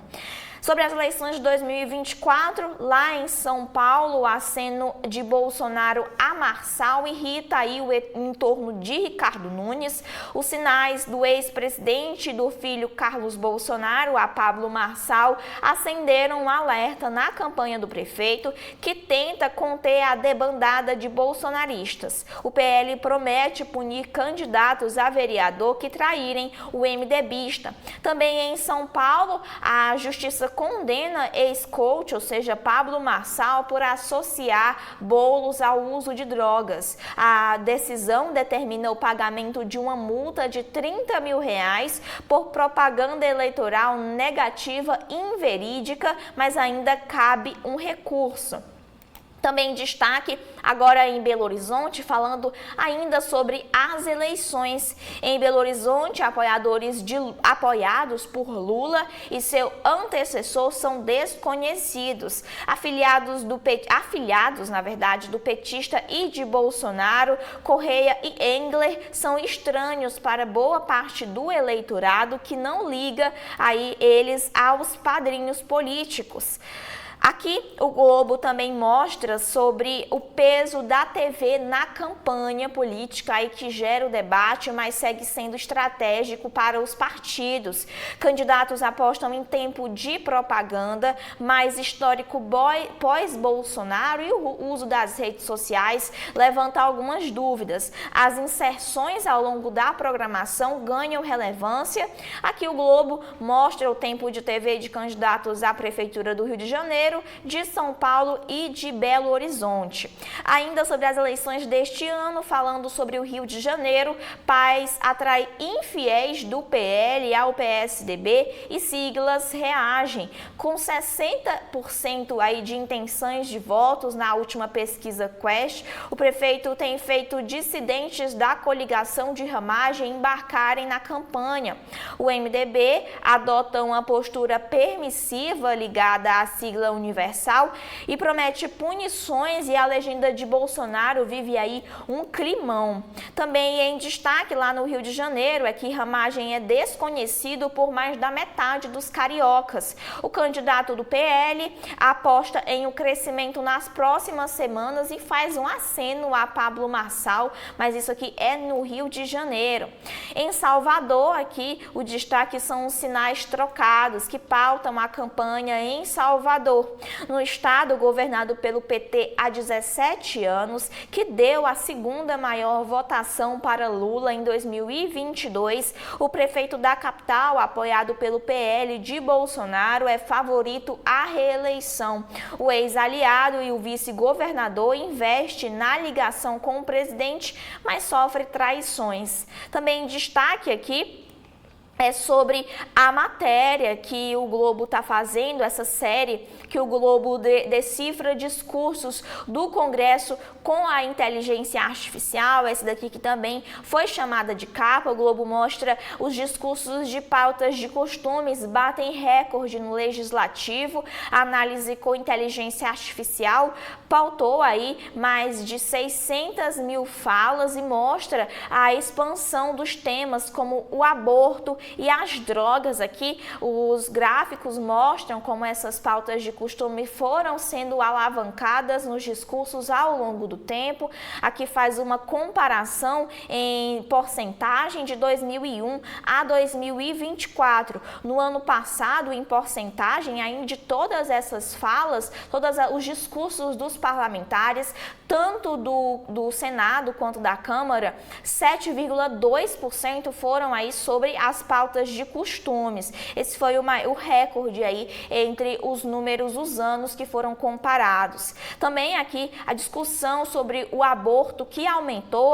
Sobre as eleições de 2024, lá em São Paulo, o aceno de Bolsonaro a Marçal irrita aí o entorno de Ricardo Nunes. Os sinais do ex-presidente e do filho Carlos Bolsonaro, a Pablo Marçal, acenderam um alerta na campanha do prefeito, que tenta conter a debandada de bolsonaristas. O PL promete punir candidatos a vereador que traírem o MDBista. Também em São Paulo, a Justiça condena ex-coach, ou seja, Pablo Marçal, por associar bolos ao uso de drogas. A decisão determina o pagamento de uma multa de R$30 mil por propaganda eleitoral negativa e inverídica, mas ainda cabe um recurso. Também destaque agora em Belo Horizonte, falando ainda sobre as eleições. Em Belo Horizonte, apoiados por Lula e seu antecessor são desconhecidos. Afiliados, na verdade, do petista e de Bolsonaro, Correia e Engler são estranhos para boa parte do eleitorado que não liga aí eles aos padrinhos políticos. Aqui o Globo também mostra sobre o peso da TV na campanha política aí que gera o debate, mas segue sendo estratégico para os partidos. Candidatos apostam em tempo de propaganda, mas histórico pós-Bolsonaro e o uso das redes sociais levanta algumas dúvidas. As inserções ao longo da programação ganham relevância. Aqui o Globo mostra o tempo de TV de candidatos à Prefeitura do Rio de Janeiro, de São Paulo e de Belo Horizonte. Ainda sobre as eleições deste ano, falando sobre o Rio de Janeiro, Paz atrai infiéis do PL ao PSDB e siglas reagem. Com 60% aí de intenções de votos na última pesquisa Quest, o prefeito tem feito dissidentes da coligação de ramagem embarcarem na campanha. O MDB adota uma postura permissiva ligada à sigla universal e promete punições, e a legenda de Bolsonaro vive aí um climão. Também em destaque lá no Rio de Janeiro é que ramagem é desconhecido por mais da metade dos cariocas. O candidato do PL aposta em um crescimento nas próximas semanas e faz um aceno a Pablo Marçal, mas isso aqui é no Rio de Janeiro. Em Salvador, aqui o destaque são os sinais trocados que pautam a campanha em Salvador. No estado governado pelo PT há 17 anos, que deu a segunda maior votação para Lula em 2022, o prefeito da capital, apoiado pelo PL de Bolsonaro, é favorito à reeleição. O ex-aliado e o vice-governador investe na ligação com o presidente, mas sofre traições. Também em destaque aqui é sobre a matéria que o Globo está fazendo, essa série que o Globo decifra discursos do Congresso com a inteligência artificial, essa daqui que também foi chamada de capa. O Globo mostra os discursos de pautas de costumes, batem recorde no Legislativo. A análise com inteligência artificial pautou aí mais de 600 mil falas e mostra a expansão dos temas como o aborto e as drogas aqui. Os gráficos mostram como essas pautas de costume foram sendo alavancadas nos discursos ao longo do tempo. Aqui faz uma comparação em porcentagem de 2001 a 2024. No ano passado, em porcentagem ainda de todas essas falas, todos os discursos dos parlamentares, tanto do Senado quanto da Câmara, 7,2% foram aí sobre as pautas de costumes. Esse foi o recorde aí entre os números, os anos que foram comparados. Também aqui a discussão sobre o aborto, que aumentou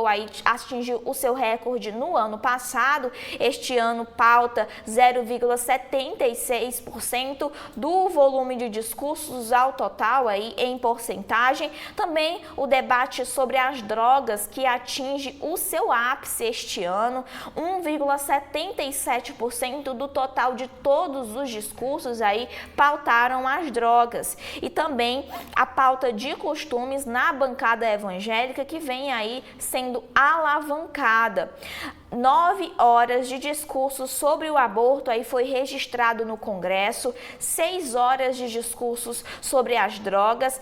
aí, atingiu o seu recorde no ano passado. Este ano pauta 0,76% do volume de discursos ao total aí em porcentagem. Também o debate sobre as drogas, que atinge o seu ápice este ano, 1,77% do total de todos os discursos aí pautaram as drogas. E também a pauta de costumes na bancada evangélica, que vem aí sendo alavancada. 9 horas de discurso sobre o aborto aí foi registrado no Congresso, 6 horas de discursos sobre as drogas,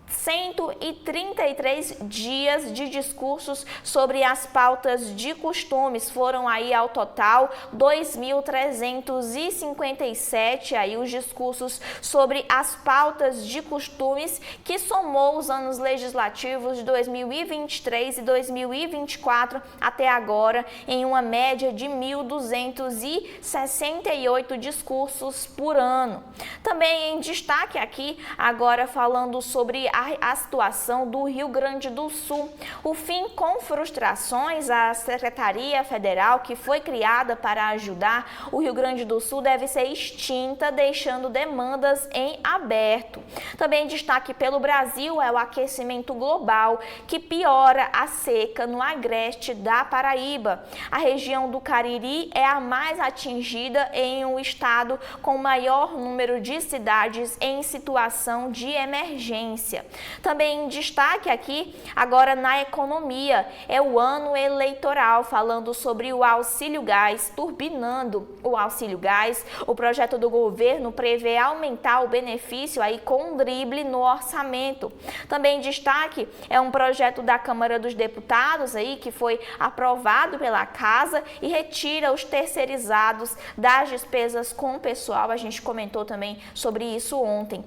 133 dias de discursos sobre as pautas de costumes, foram aí ao total 2.357 aí os discursos sobre as pautas de costumes, que somou os anos legislativos de 2023 e 2024 até agora em uma média de 1.268 discursos por ano. Também em destaque aqui, agora falando sobre a situação do Rio Grande do Sul. O fim com frustrações, a Secretaria Federal, que foi criada para ajudar o Rio Grande do Sul, deve ser extinta, deixando demandas em aberto. Também destaque pelo Brasil é o aquecimento global, que piora a seca no agreste da Paraíba. A região do Cariri é a mais atingida em um estado com maior número de cidades em situação de emergência. Também em destaque aqui, agora na economia, é o ano eleitoral, falando sobre o auxílio gás, turbinando o auxílio gás. O projeto do governo prevê aumentar o benefício aí com um drible no orçamento. Também em destaque é um projeto da Câmara dos Deputados aí que foi aprovado pela Casa e retira os terceirizados das despesas com o pessoal. A gente comentou também sobre isso ontem.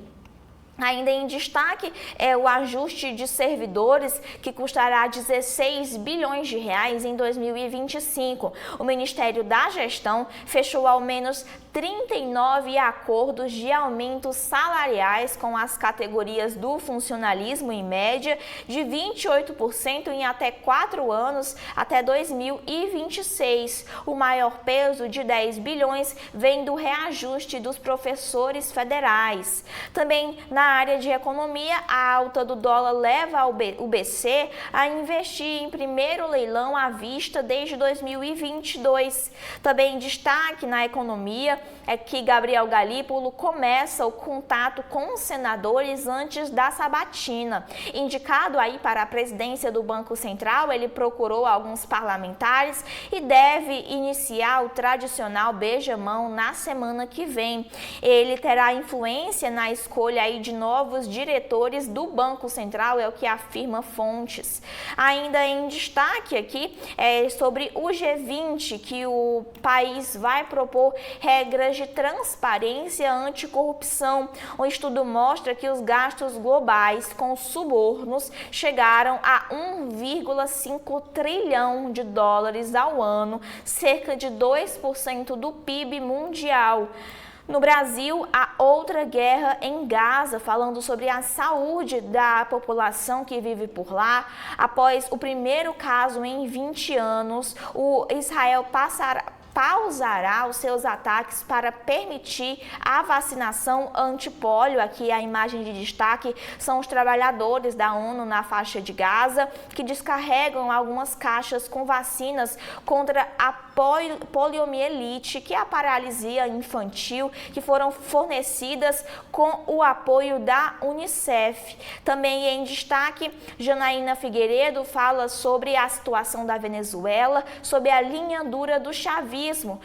Ainda em destaque é o ajuste de servidores, que custará 16 bilhões de reais em 2025. O Ministério da Gestão fechou ao menos 39 acordos de aumentos salariais com as categorias do funcionalismo, em média, de 28% em até 4 anos, até 2026. O maior peso, de 10 bilhões, vem do reajuste dos professores federais. Também na área de economia, a alta do dólar leva o BC a investir em primeiro leilão à vista desde 2022. Também em destaque na economia é que Gabriel Galípolo começa o contato com os senadores antes da sabatina. Indicado aí para a presidência do Banco Central, ele procurou alguns parlamentares e deve iniciar o tradicional beijamão na semana que vem. Ele terá influência na escolha aí de novos diretores do Banco Central, é o que afirma fontes. Ainda em destaque aqui é sobre o G20, que o país vai propor regras de transparência anticorrupção. O estudo mostra que os gastos globais com subornos chegaram a 1,5 trilhão de dólares ao ano, cerca de 2% do PIB mundial. No Brasil, há outra guerra em Gaza, falando sobre a saúde da população que vive por lá. Após o primeiro caso em 20 anos, o Israel pausará os seus ataques para permitir a vacinação antipólio. Aqui a imagem de destaque são os trabalhadores da ONU na faixa de Gaza, que descarregam algumas caixas com vacinas contra a poliomielite, que é a paralisia infantil, que foram fornecidas com o apoio da Unicef. Também em destaque, Janaína Figueiredo fala sobre a situação da Venezuela, sobre a linha dura do chavismo bolsonarismo,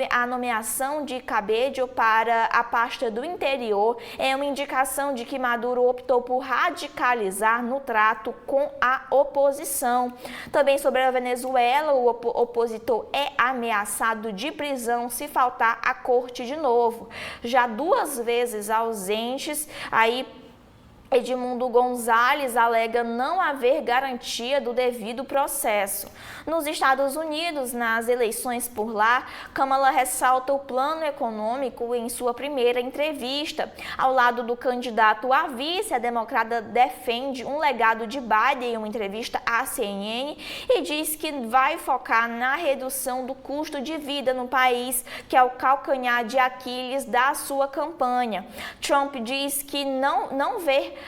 a nomeação de Cabello para a pasta do interior é uma indicação de que Maduro optou por radicalizar no trato com a oposição. Também sobre a Venezuela, o opositor é ameaçado de prisão se faltar à corte de novo. Já 2 vezes ausentes, Edmundo Gonzalez alega não haver garantia do devido processo. Nos Estados Unidos, nas eleições por lá, Kamala ressalta o plano econômico em sua primeira entrevista. Ao lado do candidato a vice, a democrata defende um legado de Biden em uma entrevista à CNN e diz que vai focar na redução do custo de vida no país, que é o calcanhar de Aquiles da sua campanha. Trump diz que não ver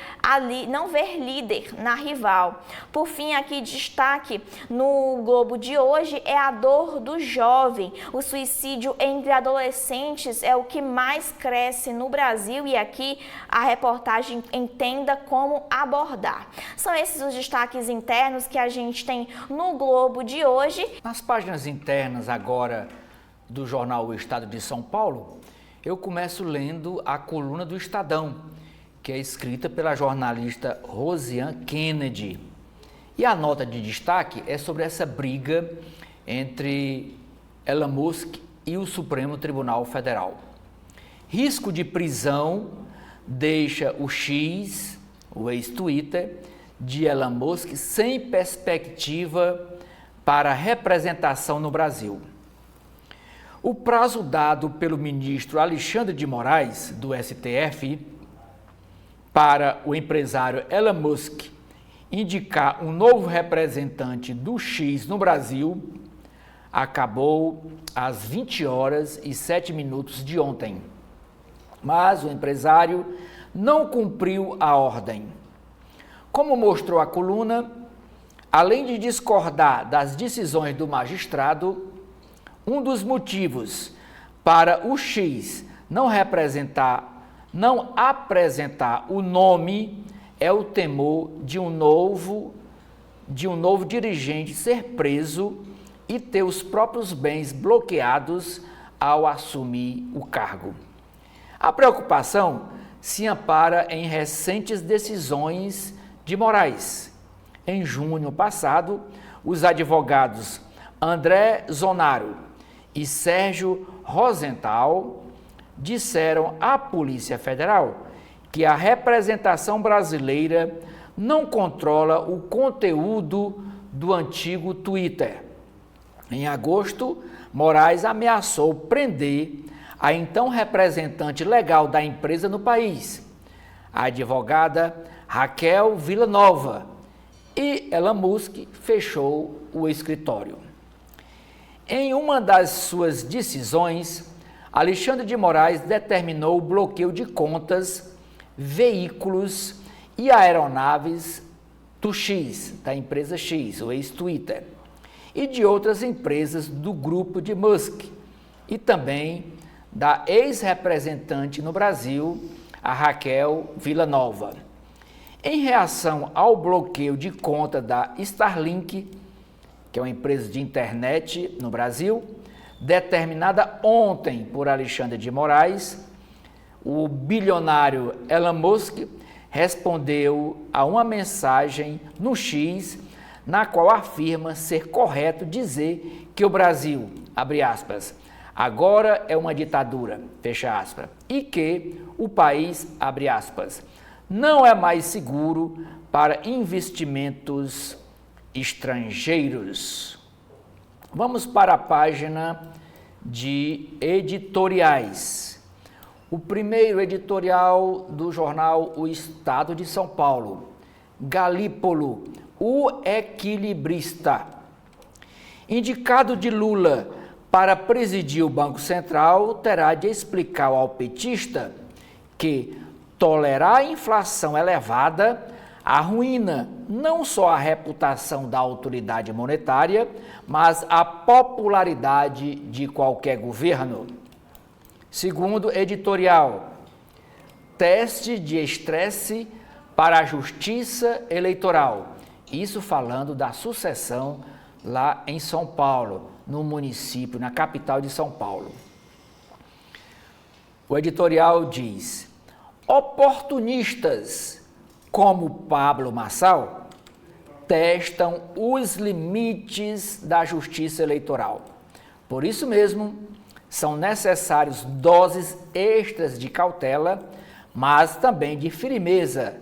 líder na rival. Por fim, aqui destaque no Globo de hoje é a dor do jovem. O suicídio entre adolescentes é o que mais cresce no Brasil e aqui a reportagem entenda como abordar. São esses os destaques internos que a gente tem no Globo de hoje. Nas páginas internas agora do jornal O Estado de São Paulo, eu começo lendo a coluna do Estadão, que é escrita pela jornalista Rosiane Kennedy. E a nota de destaque é sobre essa briga entre Elon Musk e o Supremo Tribunal Federal. Risco de prisão deixa o X, o ex-Twitter, de Elon Musk sem perspectiva para representação no Brasil. O prazo dado pelo ministro Alexandre de Moraes, do STF, para o empresário Elon Musk indicar um novo representante do X no Brasil acabou às 20h07 de ontem. Mas o empresário não cumpriu a ordem. Como mostrou a coluna, além de discordar das decisões do magistrado, um dos motivos para o X não apresentar o nome é o temor de um novo dirigente ser preso e ter os próprios bens bloqueados ao assumir o cargo. A preocupação se ampara em recentes decisões de Moraes. Em junho passado, os advogados André Zonaro e Sérgio Rosenthal disseram à Polícia Federal que a representação brasileira não controla o conteúdo do antigo Twitter. Em agosto, Moraes ameaçou prender a então representante legal da empresa no país, a advogada Raquel Villanova, e Elon Musk fechou o escritório. Em uma das suas decisões, Alexandre de Moraes determinou o bloqueio de contas, veículos e aeronaves do X, da empresa X, o ex-Twitter, e de outras empresas do grupo de Musk, e também da ex-representante no Brasil, a Raquel Villanova. Em reação ao bloqueio de conta da Starlink, que é uma empresa de internet no Brasil, determinada ontem por Alexandre de Moraes, o bilionário Elon Musk respondeu a uma mensagem no X, na qual afirma ser correto dizer que o Brasil, abre aspas, agora é uma ditadura, fecha aspas, e que o país, abre aspas, não é mais seguro para investimentos estrangeiros. Vamos para a página de editoriais. O primeiro editorial do jornal O Estado de São Paulo, Galípolo, o equilibrista. Indicado de Lula para presidir o Banco Central, terá de explicar ao petista que tolerar a inflação elevada arruína não só a reputação da autoridade monetária, mas a popularidade de qualquer governo. Segundo editorial, teste de estresse para a justiça eleitoral. Isso falando da sucessão lá em São Paulo, no município, na capital de São Paulo. O editorial diz: oportunistas como Pablo Marçal testam os limites da justiça eleitoral. Por isso mesmo, são necessários doses extras de cautela, mas também de firmeza,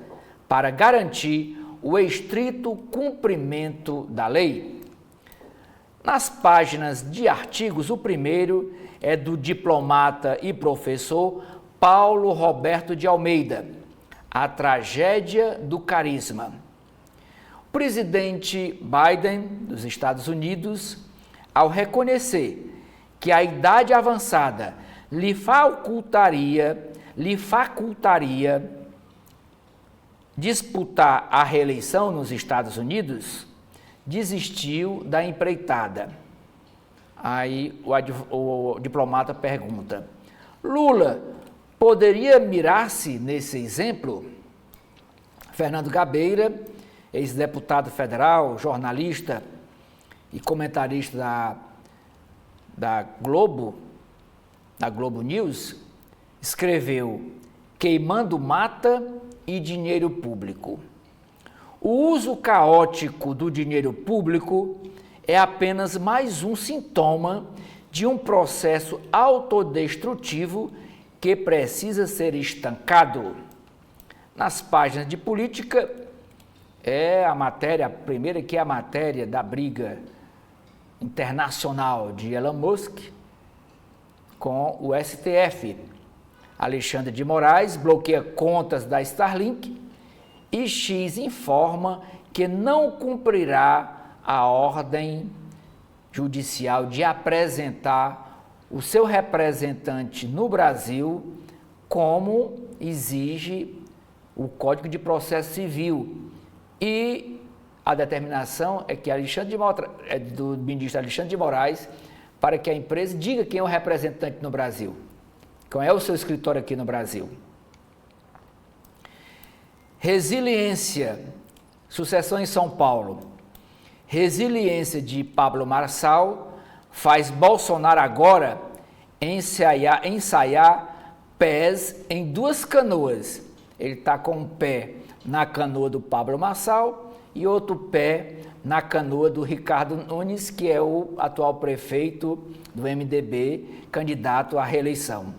para garantir o estrito cumprimento da lei. Nas páginas de artigos, o primeiro é do diplomata e professor Paulo Roberto de Almeida, A Tragédia do Carisma. O presidente Biden dos Estados Unidos, ao reconhecer que a idade avançada lhe facultaria disputar a reeleição nos Estados Unidos, desistiu da empreitada. Aí o diplomata pergunta: Lula poderia mirar-se nesse exemplo? Fernando Gabeira, ex-deputado federal, jornalista e comentarista da Globo News, escreveu: queimando mata e dinheiro público. O uso caótico do dinheiro público é apenas mais um sintoma de um processo autodestrutivo que precisa ser estancado. Nas páginas de política, a primeira que é a matéria da briga internacional de Elon Musk com o STF. Alexandre de Moraes bloqueia contas da Starlink e X informa que não cumprirá a ordem judicial de apresentar o seu representante no Brasil, como exige o Código de Processo Civil. E a determinação é que do ministro Alexandre de Moraes, para que a empresa diga quem é o representante no Brasil, qual é o seu escritório aqui no Brasil. Resiliência, sucessão em São Paulo. Resiliência de Pablo Marçal faz Bolsonaro agora ensaiar pés em duas canoas. Ele está com um pé na canoa do Pablo Marçal e outro pé na canoa do Ricardo Nunes, que é o atual prefeito do MDB, candidato à reeleição.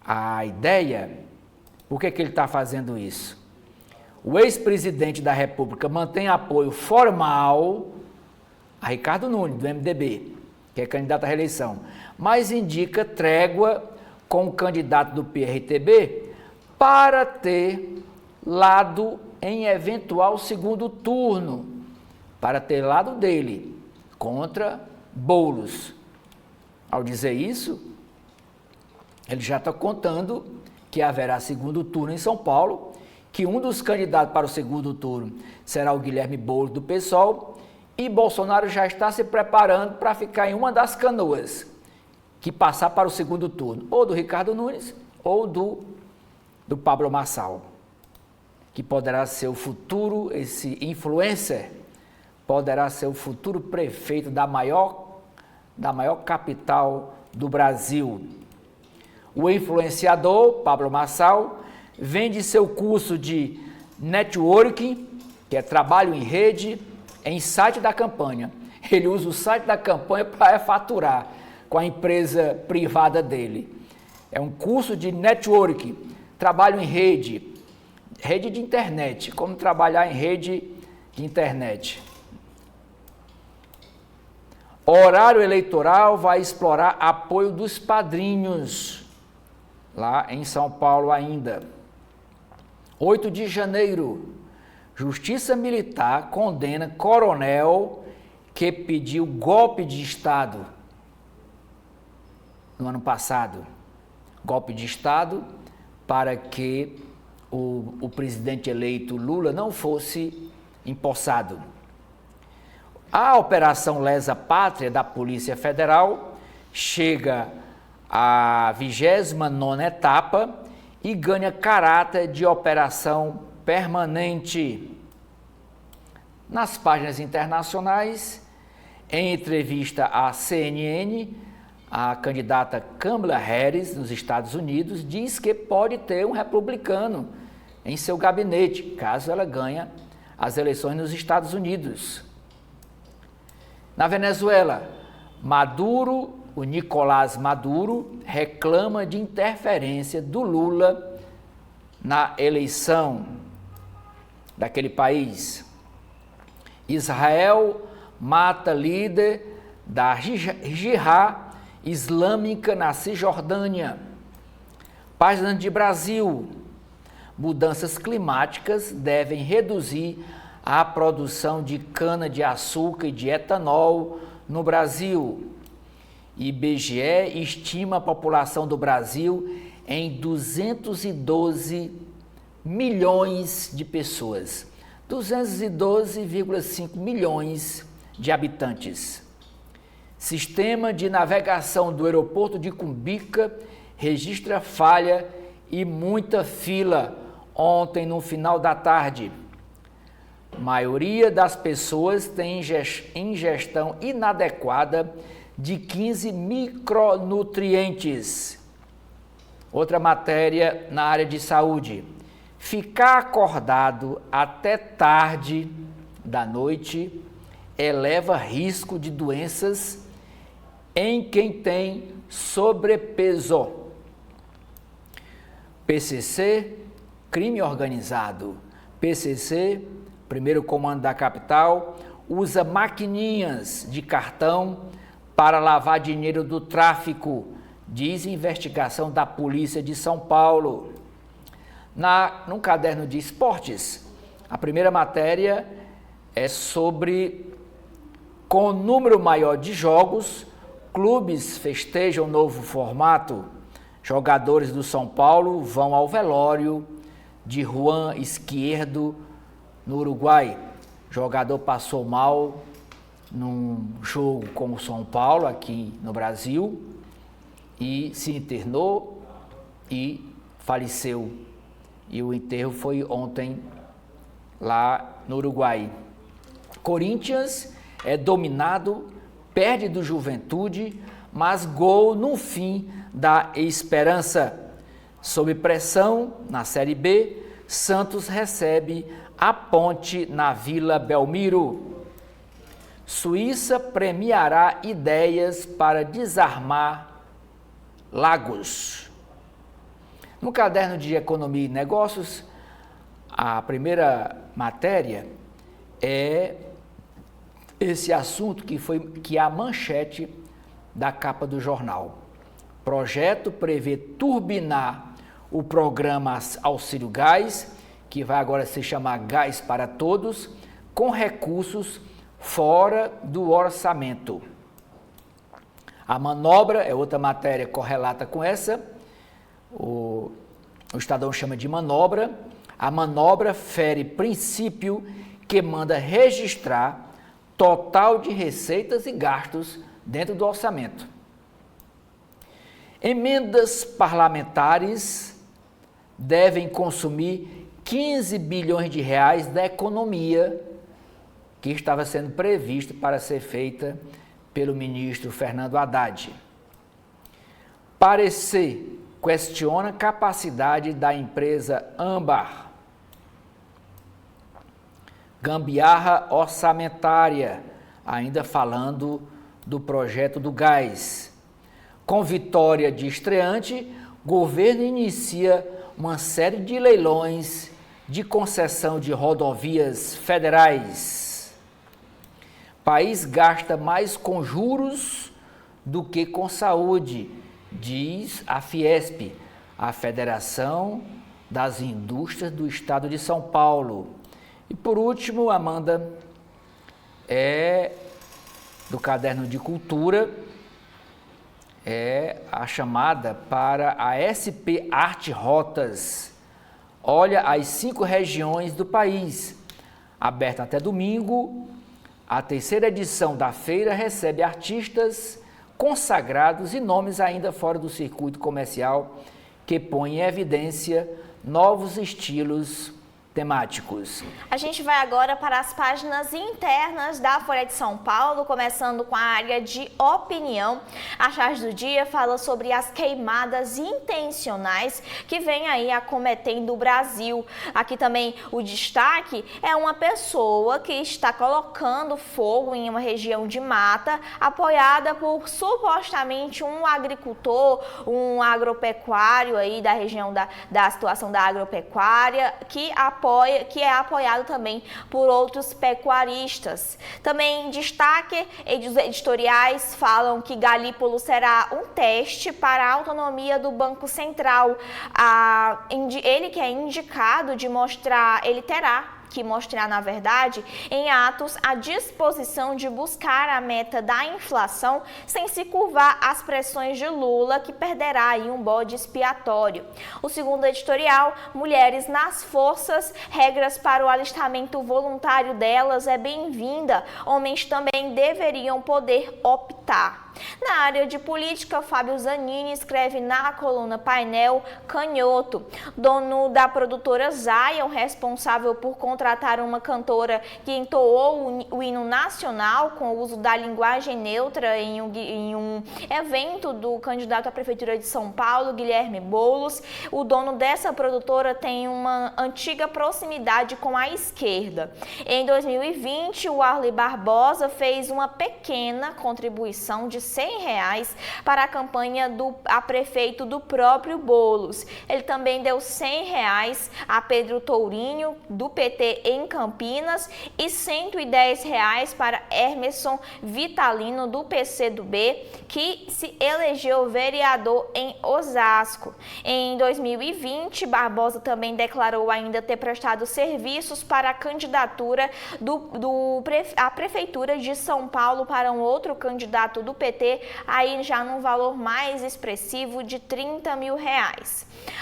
A ideia, por que ele está fazendo isso? O ex-presidente da República mantém apoio formal a Ricardo Nunes, do MDB, que é candidato à reeleição, mas indica trégua com o candidato do PRTB para ter lado em eventual segundo turno, para ter lado dele contra Boulos. Ao dizer isso, ele já está contando que haverá segundo turno em São Paulo, que um dos candidatos para o segundo turno será o Guilherme Boulos, do PSOL, e Bolsonaro já está se preparando para ficar em uma das canoas que passar para o segundo turno, ou do Ricardo Nunes, ou do Pablo Marçal, que poderá ser o futuro, esse influencer, poderá ser o futuro prefeito da maior capital do Brasil. O influenciador, Pablo Marçal, vende seu curso de networking, que é trabalho em rede, em site da campanha. Ele usa o site da campanha para faturar com a empresa privada dele. É um curso de networking, trabalho em rede, rede de internet, como trabalhar em rede de internet. O horário eleitoral vai explorar apoio dos padrinhos, lá em São Paulo ainda. 8 de janeiro, Justiça Militar condena coronel que pediu golpe de Estado no ano passado. Golpe de Estado para que o presidente eleito Lula não fosse empossado. A Operação Lesa Pátria da Polícia Federal chega à 29ª etapa e ganha caráter de operação permanente. Nas páginas internacionais, Em entrevista à CNN, a candidata Kamala Harris, nos Estados Unidos, diz que pode ter um republicano em seu gabinete, caso ela ganhe as eleições nos Estados Unidos. Na Venezuela, o Nicolás Maduro, reclama de interferência do Lula na eleição daquele país. Israel mata líder da Jihad Islâmica na Cisjordânia. Página de Brasil. Mudanças climáticas devem reduzir a produção de cana-de-açúcar e de etanol no Brasil. IBGE estima a população do Brasil em 212 milhões de pessoas. 212,5 milhões de habitantes. Sistema de navegação do aeroporto de Cumbica registra falha e muita fila ontem no final da tarde. Maioria das pessoas tem ingestão inadequada de 15 micronutrientes. Outra matéria na área de saúde. Ficar acordado até tarde da noite eleva risco de doenças em quem tem sobrepeso. PCC, crime organizado. PCC, primeiro comando da capital, usa maquininhas de cartão para lavar dinheiro do tráfico, diz investigação da Polícia de São Paulo. Num caderno de esportes, a primeira matéria é sobre, com número maior de jogos, clubes festejam novo formato. Jogadores do São Paulo vão ao velório de Juan Izquierdo, no Uruguai. O jogador passou mal num jogo com o São Paulo, aqui no Brasil, e se internou e faleceu. E o enterro foi ontem lá no Uruguai. Corinthians é dominado, perde do Juventude, mas gol no fim da esperança. Sob pressão na Série B, Santos recebe a Ponte na Vila Belmiro. Suíça premiará ideias para desarmar Lagos. No caderno de Economia e Negócios, a primeira matéria é esse assunto que é a manchete da capa do jornal. Projeto prevê turbinar o programa Auxílio Gás, que vai agora se chamar Gás para Todos, com recursos fora do orçamento. A manobra é outra matéria correlata com essa, o Estadão chama de manobra. A manobra fere princípio que manda registrar total de receitas e gastos dentro do orçamento. Emendas parlamentares devem consumir 15 bilhões de reais da economia que estava sendo prevista para ser feita pelo ministro Fernando Haddad. Parecer questiona a capacidade da empresa Âmbar. Gambiarra orçamentária, ainda falando do projeto do gás. Com vitória de estreante, governo inicia uma série de leilões de concessão de rodovias federais. País gasta mais com juros do que com saúde, diz a Fiesp, a Federação das Indústrias do Estado de São Paulo. E por último, Amanda, é do caderno de cultura, é a chamada para a SP Arte Rotas. Olha as 5 regiões do país. Aberta até domingo, a terceira edição da feira recebe artistas consagrados e nomes ainda fora do circuito comercial que põem em evidência novos estilos temáticos. A gente vai agora para as páginas internas da Folha de São Paulo, começando com a área de opinião. A charge do dia fala sobre as queimadas intencionais que vem aí acometendo o Brasil. Aqui também o destaque é uma pessoa que está colocando fogo em uma região de mata, apoiada por supostamente um agricultor, um agropecuário aí da região da situação da agropecuária, que é apoiado também por outros pecuaristas. Também destaque, os editoriais falam que Galípolo será um teste para a autonomia do Banco Central. Ele que é indicado de mostrar, ele terá que mostrar, na verdade, em atos a disposição de buscar a meta da inflação sem se curvar às pressões de Lula, que perderá aí um bode expiatório. O segundo editorial, mulheres nas forças, regras para o alistamento voluntário delas é bem-vinda, homens também deveriam poder optar. Na área de política, Fábio Zanini escreve na coluna Painel Canhoto, dono da produtora Zion, responsável por contratar uma cantora que entoou o hino nacional com o uso da linguagem neutra em um evento do candidato à Prefeitura de São Paulo, Guilherme Boulos. O dono dessa produtora tem uma antiga proximidade com a esquerda. Em 2020, o Arley Barbosa fez uma pequena contribuição de R$100 para a campanha a prefeito do próprio Boulos. Ele também deu R$100 a Pedro Tourinho, do PT em Campinas, e R$110 para Hermeson Vitalino, do PCdoB, que se elegeu vereador em Osasco. Em 2020, Barbosa também declarou ainda ter prestado serviços para a candidatura à Prefeitura de São Paulo para um outro candidato do PT, aí já num valor mais expressivo de R$30 mil.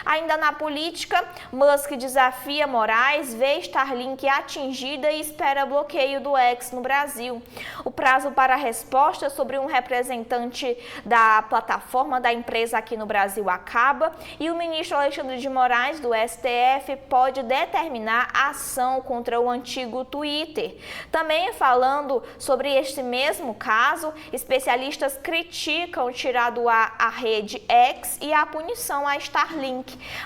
Ainda na política, Musk desafia Moraes, vê Starlink atingida e espera bloqueio do X no Brasil. O prazo para resposta sobre um representante da plataforma da empresa aqui no Brasil acaba e o ministro Alexandre de Moraes, do STF, pode determinar ação contra o antigo Twitter. Também falando sobre este mesmo caso, especialistas criticam tirar do ar a rede X e a punição a Starlink.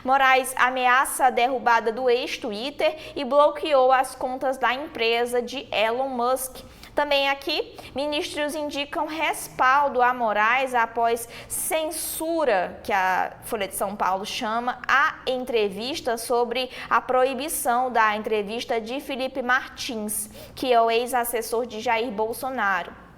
Moraes ameaça a derrubada do ex-Twitter e bloqueou as contas da empresa de Elon Musk. Também aqui, ministros indicam respaldo a Moraes após censura, que a Folha de São Paulo chama, a entrevista sobre a proibição da entrevista de Felipe Martins, que é o ex-assessor de Jair Bolsonaro.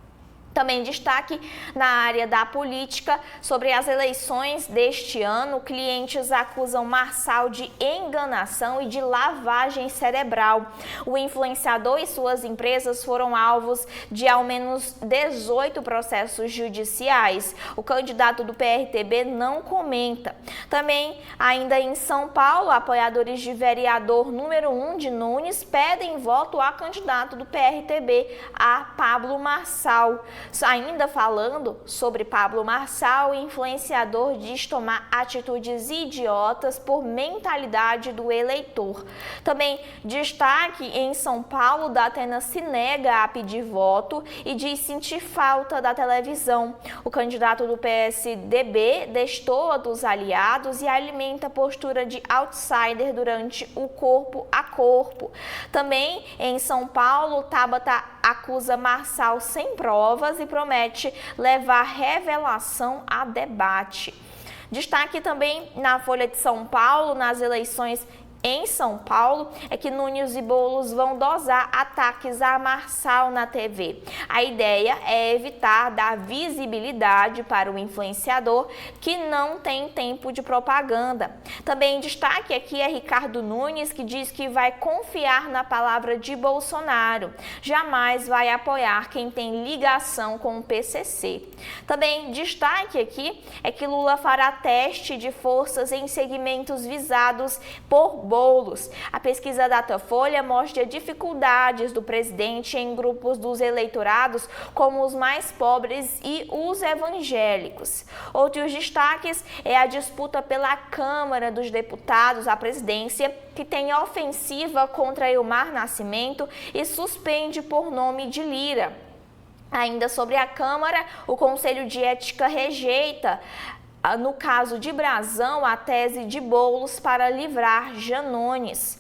Também destaque na área da política sobre as eleições deste ano. Clientes acusam Marçal de enganação e de lavagem cerebral. O influenciador e suas empresas foram alvos de ao menos 18 processos judiciais. O candidato do PRTB não comenta. Também, ainda em São Paulo, apoiadores de vereador número 1 de Nunes pedem voto a candidato do PRTB, a Pablo Marçal. Ainda falando sobre Pablo Marçal, o influenciador diz tomar atitudes idiotas por mentalidade do eleitor. Também destaque em São Paulo, Datena se nega a pedir voto e diz sentir falta da televisão. O candidato do PSDB destoa dos aliados e alimenta postura de outsider durante o corpo a corpo. Também em São Paulo, Tabata acusa Marçal sem provas e promete levar revelação a debate. Destaque também na Folha de São Paulo, nas eleições em São Paulo, é que Nunes e Boulos vão dosar ataques a Marçal na TV. A ideia é evitar dar visibilidade para o influenciador que não tem tempo de propaganda. Também destaque aqui é Ricardo Nunes, que diz que vai confiar na palavra de Bolsonaro, jamais vai apoiar quem tem ligação com o PCC. Também destaque aqui é que Lula fará teste de forças em segmentos visados por bolos. A pesquisa Datafolha mostra dificuldades do presidente em grupos dos eleitorados, como os mais pobres e os evangélicos. Outros destaques é a disputa pela Câmara dos Deputados à presidência, que tem ofensiva contra Elmar Nascimento e suspende por nome de Lira. Ainda sobre a Câmara, o Conselho de Ética rejeita, no caso de Brazão, a tese de Boulos para livrar Janones.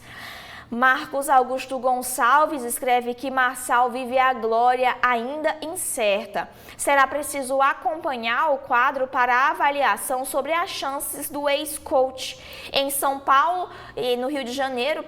Marcos Augusto Gonçalves escreve que Marçal vive a glória ainda incerta. Será preciso acompanhar o quadro para a avaliação sobre as chances do ex-coach. Em São Paulo e no Rio de Janeiro,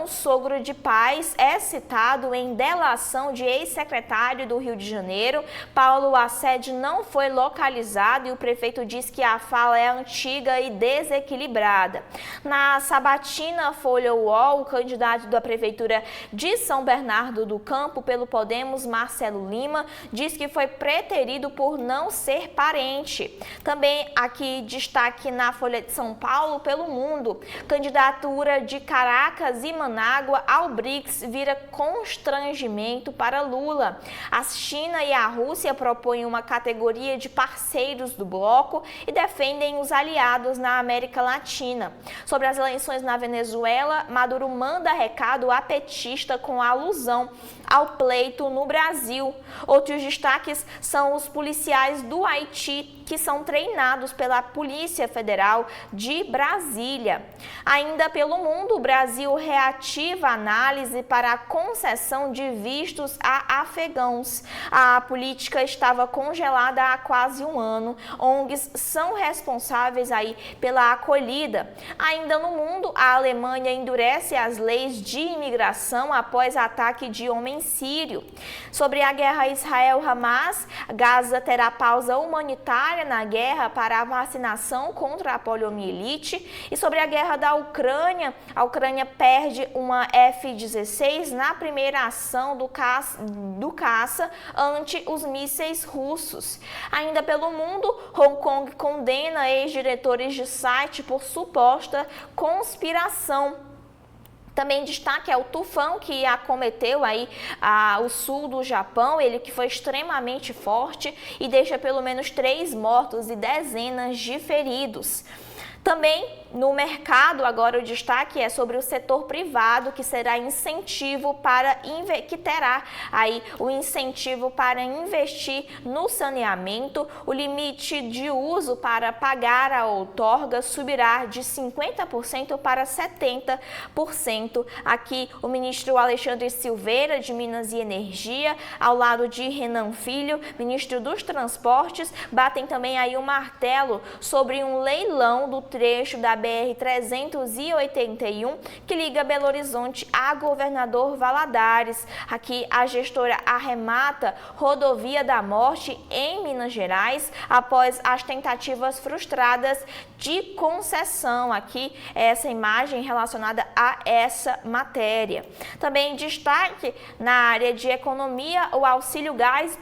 sogro de Paes é citado em delação de ex-secretário do Rio de Janeiro. Paulo Assed não foi localizado e o prefeito diz que a fala é antiga e desequilibrada. Na sabatina Folha UOL, o candidato da Prefeitura de São Bernardo do Campo pelo Podemos, Marcelo Lima, diz que foi preterido por não ser parente. Também aqui destaque na Folha de São Paulo pelo Mundo. Candidatura de Caracas e Manágua ao BRICS vira constrangimento para Lula. A China e a Rússia propõem uma categoria de parceiros do bloco e defendem os aliados na América Latina. Sobre as eleições na Venezuela, Maduro manda recado a petista com alusão ao pleito no Brasil. Outros destaques são os policiais do Haiti, que são treinados pela Polícia Federal de Brasília. Ainda pelo mundo, o Brasil reativa a análise para a concessão de vistos a afegãos. A política estava congelada há quase um ano. ONGs são responsáveis aí pela acolhida. Ainda no mundo, a Alemanha endurece as leis de imigração após ataque de homem sírio. Sobre a guerra Israel-Hamas, Gaza terá pausa humanitária na guerra para a vacinação contra a poliomielite. E sobre a guerra da Ucrânia, a Ucrânia perde uma F-16 na primeira ação do caça ante os mísseis russos. Ainda pelo mundo, Hong Kong condena ex-diretores de site por suposta conspiração. Também destaque é o tufão que acometeu aí o sul do Japão, ele que foi extremamente forte e deixa pelo menos 3 mortos e dezenas de feridos. Também no mercado, agora o destaque é sobre o setor privado, que será incentivo para que terá aí o incentivo para investir no saneamento. O limite de uso para pagar a outorga subirá de 50% para 70%. Aqui o ministro Alexandre Silveira, de Minas e Energia, ao lado de Renan Filho, ministro dos Transportes, batem também aí o martelo sobre um leilão do trecho da BR-381, que liga Belo Horizonte a Governador Valadares. Aqui a gestora arremata Rodovia da Morte em Minas Gerais após as tentativas frustradas de concessão. Aqui essa imagem relacionada a essa matéria. Também destaque na área de economia, o auxílio gás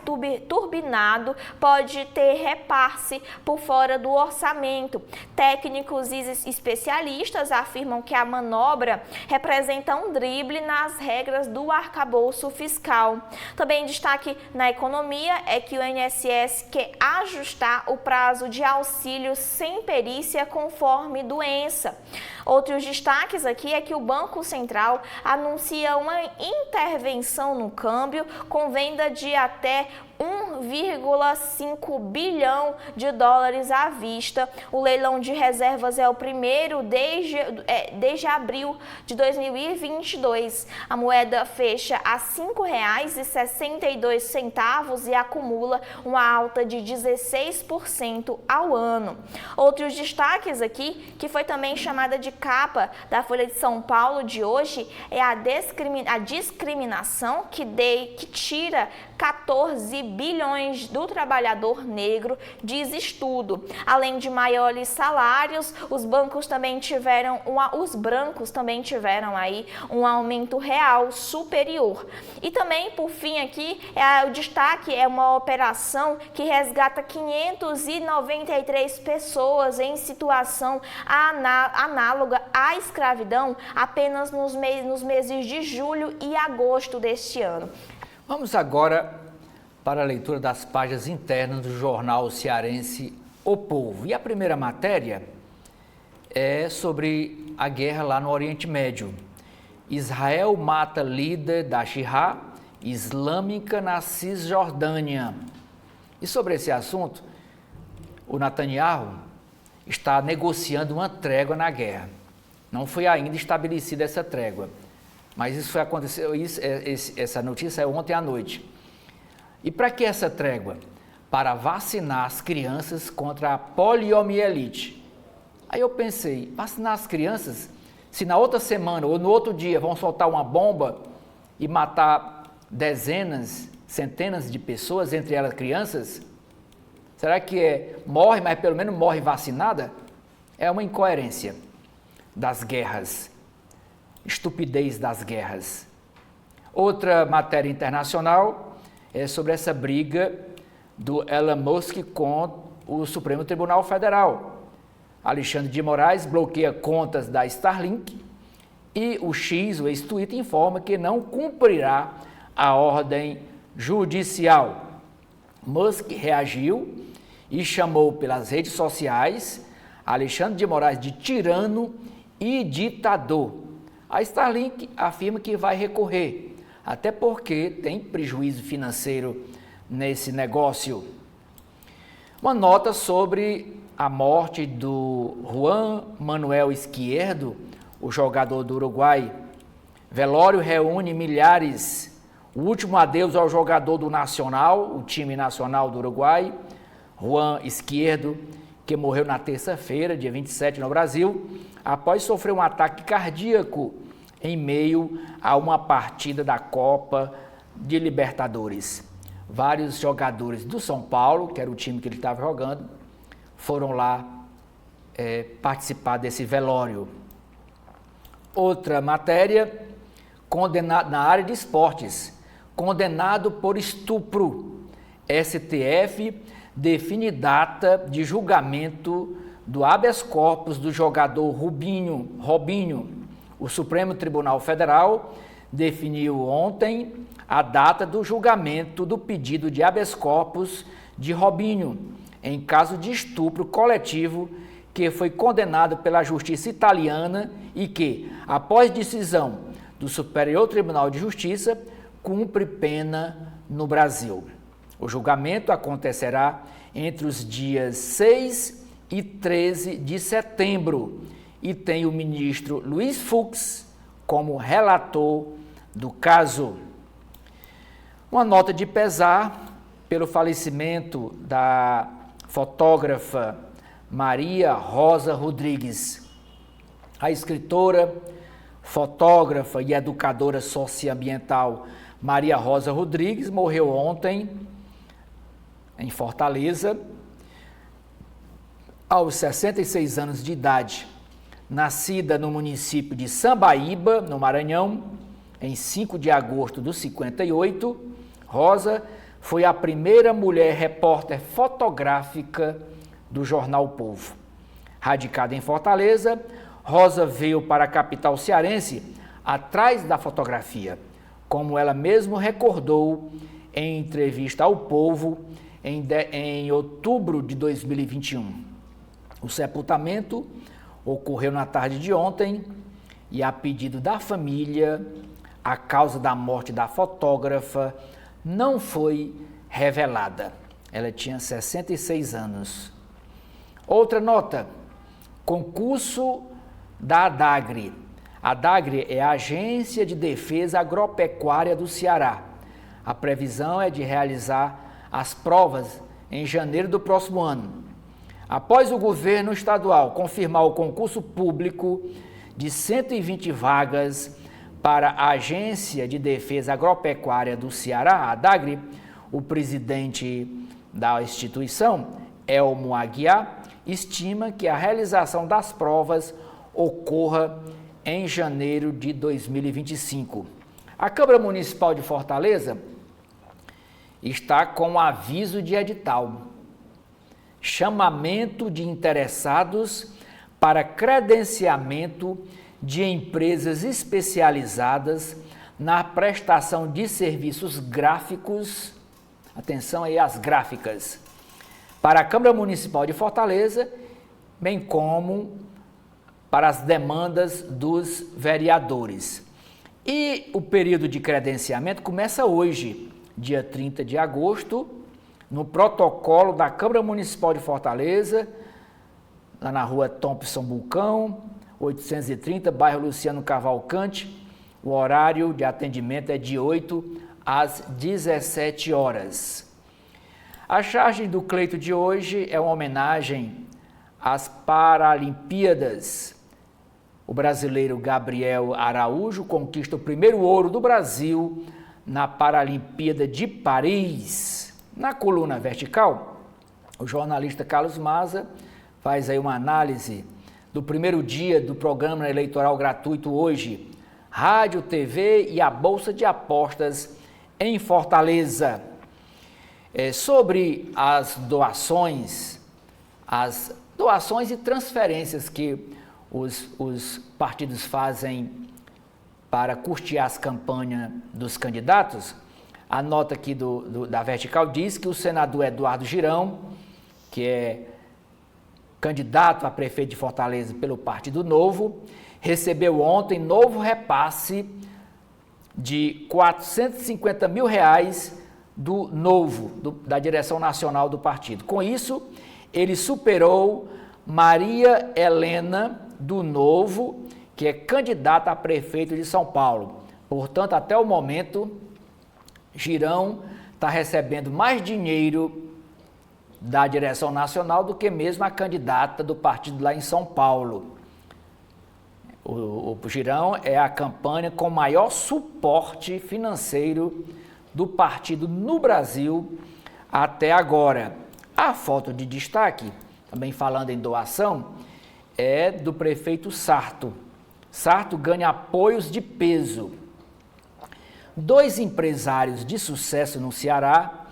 turbinado pode ter repasse por fora do orçamento. Técnicos e especialistas afirmam que a manobra representa um drible nas regras do arcabouço fiscal. Também destaque na economia é que o INSS quer ajustar o prazo de auxílio sem perícia conforme doença. Outros destaques aqui é que o Banco Central anuncia uma intervenção no câmbio com venda de até 1,5 bilhão de dólares à vista. O leilão de reservas é o primeiro desde abril de 2022. A moeda fecha a R$ 5,62 e acumula uma alta de 16% ao ano. Outros destaques aqui, que foi também chamada de capa da Folha de São Paulo de hoje, é a discriminação que tira 14 bilhões do trabalhador negro, diz estudo. Além de maiores salários, os brancos também tiveram aí um aumento real superior. E também, por fim, aqui, o destaque é uma operação que resgata 593 pessoas em situação análoga à escravidão apenas nos meses de julho e agosto deste ano. Vamos agora para a leitura das páginas internas do jornal cearense O Povo. E a primeira matéria é sobre a guerra lá no Oriente Médio. Israel mata líder da Jihad Islâmica na Cisjordânia. E sobre esse assunto, o Netanyahu está negociando uma trégua na guerra. Não foi ainda estabelecida essa trégua, mas essa notícia saiu ontem à noite. E para que essa trégua? Para vacinar as crianças contra a poliomielite. Aí eu pensei, vacinar as crianças? Se na outra semana ou no outro dia vão soltar uma bomba e matar dezenas, centenas de pessoas, entre elas crianças, será que morre, mas pelo menos morre vacinada? É uma incoerência das guerras, estupidez das guerras. Outra matéria internacional é sobre essa briga do Elon Musk com o Supremo Tribunal Federal. Alexandre de Moraes bloqueia contas da Starlink e o X, o ex-Twitter, informa que não cumprirá a ordem judicial. Musk reagiu e chamou pelas redes sociais Alexandre de Moraes de tirano e ditador. A Starlink afirma que vai recorrer, até porque tem prejuízo financeiro nesse negócio. Uma nota sobre a morte do Juan Manuel Izquierdo, o jogador do Uruguai. Velório reúne milhares. O último adeus ao jogador do Nacional, o time nacional do Uruguai, Juan Izquierdo, que morreu na terça-feira, dia 27, no Brasil, após sofrer um ataque cardíaco em meio a uma partida da Copa de Libertadores. Vários jogadores do São Paulo, que era o time que ele estava jogando, foram lá participar desse velório. Outra matéria, condenado na área de esportes, condenado por estupro. STF define data de julgamento do habeas corpus do jogador Robinho. O Supremo Tribunal Federal definiu ontem a data do julgamento do pedido de habeas corpus de Robinho, em caso de estupro coletivo que foi condenado pela justiça italiana e que, após decisão do Superior Tribunal de Justiça, cumpre pena no Brasil. O julgamento acontecerá entre os dias 6 e 13 de setembro e tem o ministro Luiz Fux como relator do caso. Uma nota de pesar pelo falecimento da fotógrafa Maria Rosa Rodrigues. A escritora, fotógrafa e educadora socioambiental Maria Rosa Rodrigues morreu ontem em Fortaleza, aos 66 anos de idade. Nascida no município de Sambaíba, no Maranhão, em 5 de agosto de 58, Rosa foi a primeira mulher repórter fotográfica do jornal O Povo. Radicada em Fortaleza, Rosa veio para a capital cearense atrás da fotografia, como ela mesma recordou em entrevista ao Povo em outubro de 2021. O sepultamento ocorreu na tarde de ontem e, a pedido da família, a causa da morte da fotógrafa não foi revelada. Ela tinha 66 anos. Outra nota, concurso da ADAGRE. A ADAGRE é a Agência de Defesa Agropecuária do Ceará. A previsão é de realizar as provas em janeiro do próximo ano. Após o governo estadual confirmar o concurso público de 120 vagas para a Agência de Defesa Agropecuária do Ceará, a ADAGRE, o presidente da instituição, Elmo Aguiar, estima que a realização das provas ocorra em janeiro de 2025. A Câmara Municipal de Fortaleza está com aviso de edital, chamamento de interessados para credenciamento de empresas especializadas na prestação de serviços gráficos, atenção aí às gráficas, para a Câmara Municipal de Fortaleza, bem como para as demandas dos vereadores. E o período de credenciamento começa hoje, dia 30 de agosto, no protocolo da Câmara Municipal de Fortaleza, lá na rua Thompson Bulcão, 830, bairro Luciano Cavalcante. O horário de atendimento é de 8 às 17 horas. A charge do Cleito de hoje é uma homenagem às Paralimpíadas. O brasileiro Gabriel Araújo conquista o primeiro ouro do Brasil na Paralimpíada de Paris. Na coluna vertical, o jornalista Carlos Maza faz aí uma análise do primeiro dia do programa eleitoral gratuito hoje, rádio, TV e a Bolsa de Apostas em Fortaleza. Sobre as doações e transferências que os partidos fazem para custear as campanhas dos candidatos, a nota aqui da Vertical diz que o senador Eduardo Girão, que é candidato a prefeito de Fortaleza pelo Partido Novo, recebeu ontem novo repasse de R$450 mil do Novo, da direção nacional do partido. Com isso, ele superou Maria Helena do Novo, que é candidata a prefeito de São Paulo. Portanto, até o momento, Girão está recebendo mais dinheiro da direção nacional do que mesmo a candidata do partido lá em São Paulo. O Girão é a campanha com maior suporte financeiro do partido no Brasil até agora. A foto de destaque, também falando em doação, é do prefeito Sarto. Sarto ganha apoios de peso. 2 empresários de sucesso no Ceará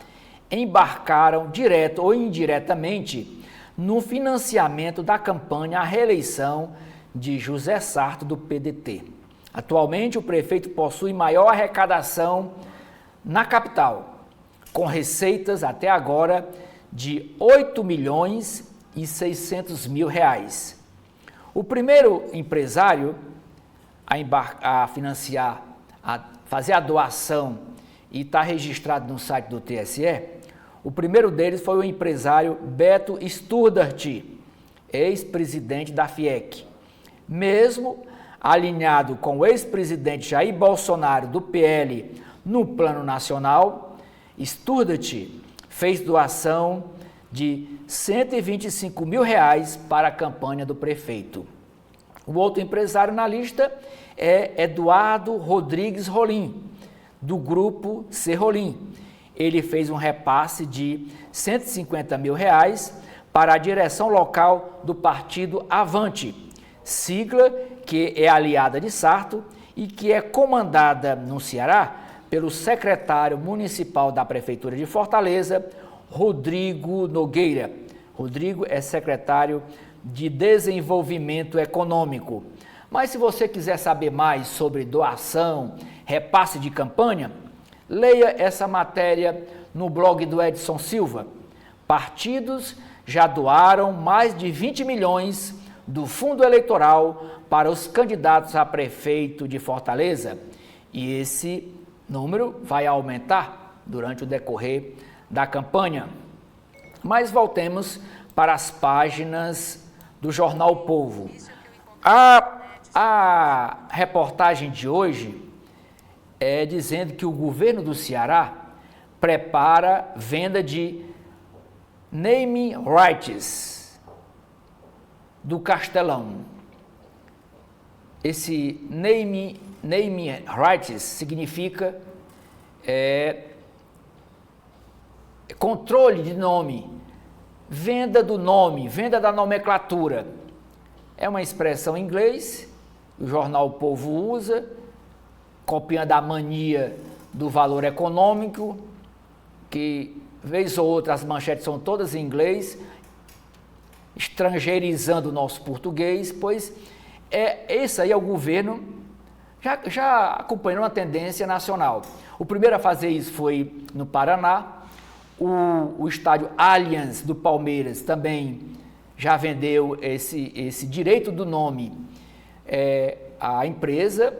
embarcaram direto ou indiretamente no financiamento da campanha à reeleição de José Sarto do PDT. Atualmente, o prefeito possui maior arrecadação na capital, com receitas até agora de R$8.600.000. O primeiro empresário a financiar, a fazer a doação e está registrado no site do TSE, o primeiro deles foi o empresário Beto Sturdart, ex-presidente da FIEC. Mesmo alinhado com o ex-presidente Jair Bolsonaro do PL no plano nacional, Sturdart fez doação de R$125 mil para a campanha do prefeito. O outro empresário na lista é Eduardo Rodrigues Rolim, do grupo Serrolim. Ele fez um repasse de R$150 mil para a direção local do partido Avante, sigla que é aliada de Sarto e que é comandada no Ceará pelo secretário municipal da Prefeitura de Fortaleza, Rodrigo Nogueira. Rodrigo é secretário de Desenvolvimento Econômico. Mas se você quiser saber mais sobre doação, repasse de campanha, leia essa matéria no blog do Edson Silva. Partidos já doaram mais de 20 milhões do fundo eleitoral para os candidatos a prefeito de Fortaleza. E esse número vai aumentar durante o decorrer da campanha. Mas voltemos para as páginas do Jornal O Povo. A reportagem de hoje é dizendo que o governo do Ceará prepara venda de naming rights do Castelão. Esse naming rights significa controle de nome venda do nome, venda da nomenclatura. É uma expressão em inglês, o jornal O Povo usa, copiando a mania do valor econômico, que vez ou outra as manchetes são todas em inglês, estrangeirizando o nosso português, pois esse aí é o governo já acompanhando uma tendência nacional. O primeiro a fazer isso foi no Paraná. O estádio Allianz do Palmeiras também já vendeu esse direito do nome. A empresa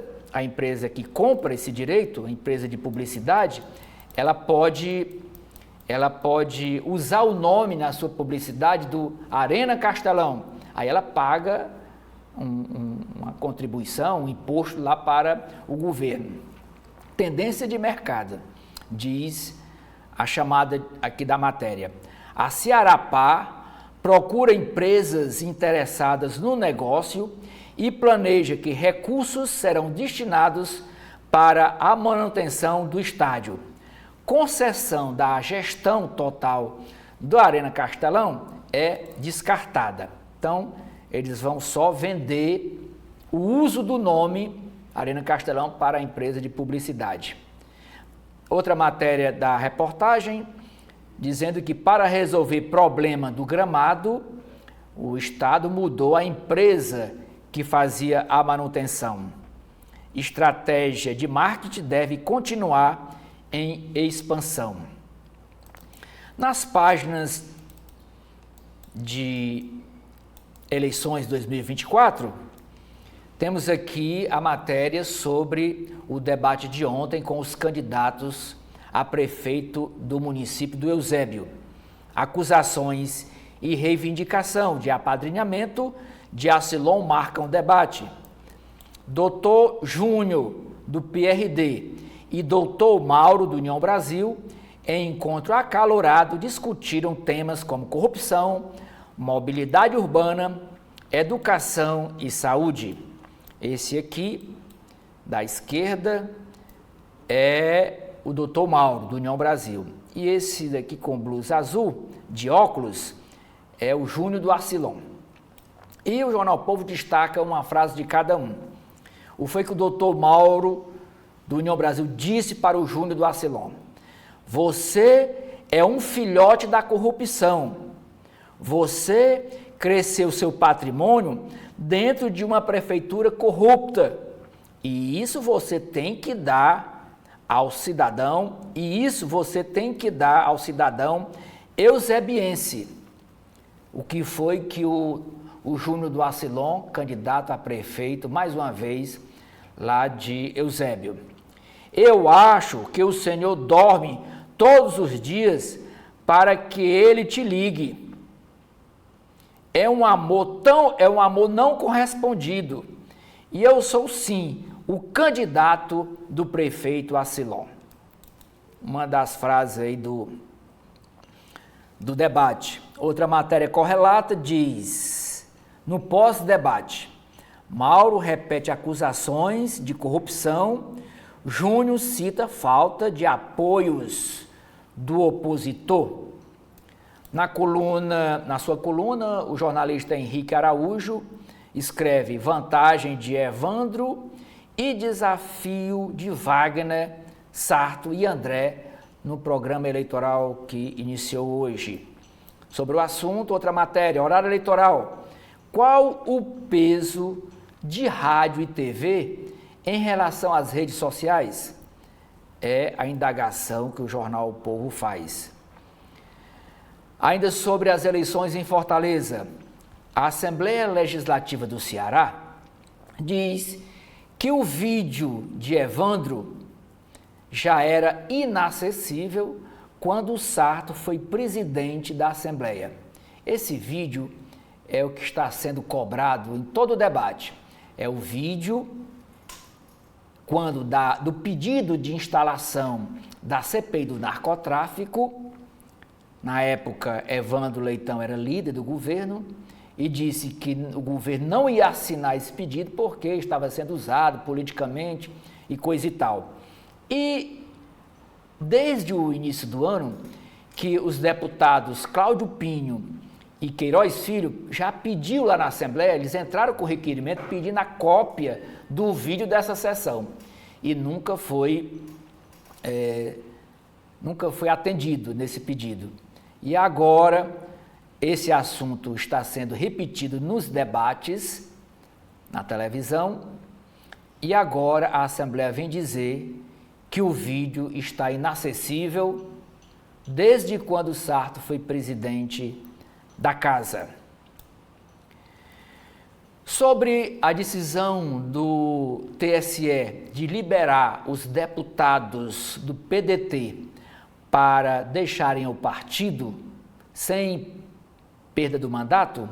que compra esse direito, a empresa de publicidade, ela pode usar o nome na sua publicidade do Arena Castelão. Aí ela paga uma contribuição, um imposto lá para o governo. Tendência de mercado, diz a chamada aqui da matéria. A Cearapar procura empresas interessadas no negócio e planeja que recursos serão destinados para a manutenção do estádio. Concessão da gestão total do Arena Castelão é descartada. Então, eles vão só vender o uso do nome Arena Castelão para a empresa de publicidade. Outra matéria da reportagem, dizendo que para resolver problema do gramado, o Estado mudou a empresa que fazia a manutenção. Estratégia de marketing deve continuar em expansão. Nas páginas de eleições 2024, temos aqui a matéria sobre o debate de ontem com os candidatos a prefeito do município do Eusébio. Acusações e reivindicação de apadrinhamento de Acilon marcam o debate. Doutor Júnior, do PRD, e doutor Mauro, do União Brasil, em encontro acalorado, discutiram temas como corrupção, mobilidade urbana, educação e saúde. Esse aqui, da esquerda, é o doutor Mauro, do União Brasil. E esse daqui com blusa azul, de óculos, é o Júnior do Acilon. E o Jornal Povo destaca uma frase de cada um. O foi que o doutor Mauro, do União Brasil, disse para o Júnior do Acilon: você é um filhote da corrupção. Você cresceu seu patrimônio dentro de uma prefeitura corrupta. E isso você tem que dar ao cidadão, eusebiense. O que foi que o Júnior do Acilon, candidato a prefeito, mais uma vez, lá de Eusébio. Eu acho que o Senhor dorme todos os dias para que ele te ligue. É um amor não correspondido. E eu sou sim o candidato do prefeito Acilon. Uma das frases aí do debate. Outra matéria correlata diz: no pós-debate, Mauro repete acusações de corrupção, Júnior cita falta de apoios do opositor. Na sua coluna, o jornalista Henrique Araújo escreve vantagem de Evandro e desafio de Wagner, Sarto e André no programa eleitoral que iniciou hoje. Sobre o assunto, outra matéria, horário eleitoral. Qual o peso de rádio e TV em relação às redes sociais? É a indagação que o jornal O Povo faz. Ainda sobre as eleições em Fortaleza, a Assembleia Legislativa do Ceará diz que o vídeo de Evandro já era inacessível quando o Sarto foi presidente da Assembleia. Esse vídeo é o que está sendo cobrado em todo o debate. É o vídeo do pedido de instalação da CPI do narcotráfico. Na época, Evandro Leitão era líder do governo e disse que o governo não ia assinar esse pedido porque estava sendo usado politicamente e coisa e tal. E desde o início do ano, que os deputados Cláudio Pinho e Queiroz Filho já pediu lá na Assembleia, eles entraram com requerimento pedindo a cópia do vídeo dessa sessão e nunca foi atendido nesse pedido. E agora esse assunto está sendo repetido nos debates na televisão e agora a Assembleia vem dizer que o vídeo está inacessível desde quando Sarto foi presidente da Casa. Sobre a decisão do TSE de liberar os deputados do PDT para deixarem o partido sem perda do mandato,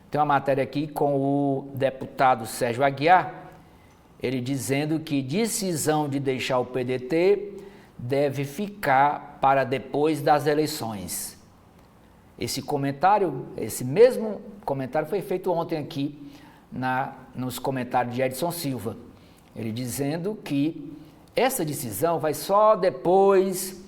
tem uma matéria aqui com o deputado Sérgio Aguiar, ele dizendo que decisão de deixar o PDT deve ficar para depois das eleições. Esse mesmo comentário foi feito ontem aqui nos comentários de Edson Silva. Ele dizendo que essa decisão vai só depois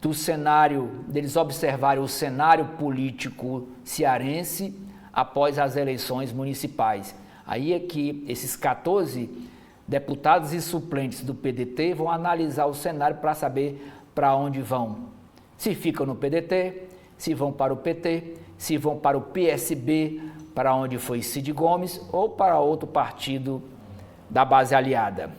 do cenário, deles observarem o cenário político cearense após as eleições municipais. Aí é que esses 14 deputados e suplentes do PDT vão analisar o cenário para saber para onde vão. Se ficam no PDT, se vão para o PT, se vão para o PSB, para onde foi Cid Gomes, ou para outro partido da base aliada.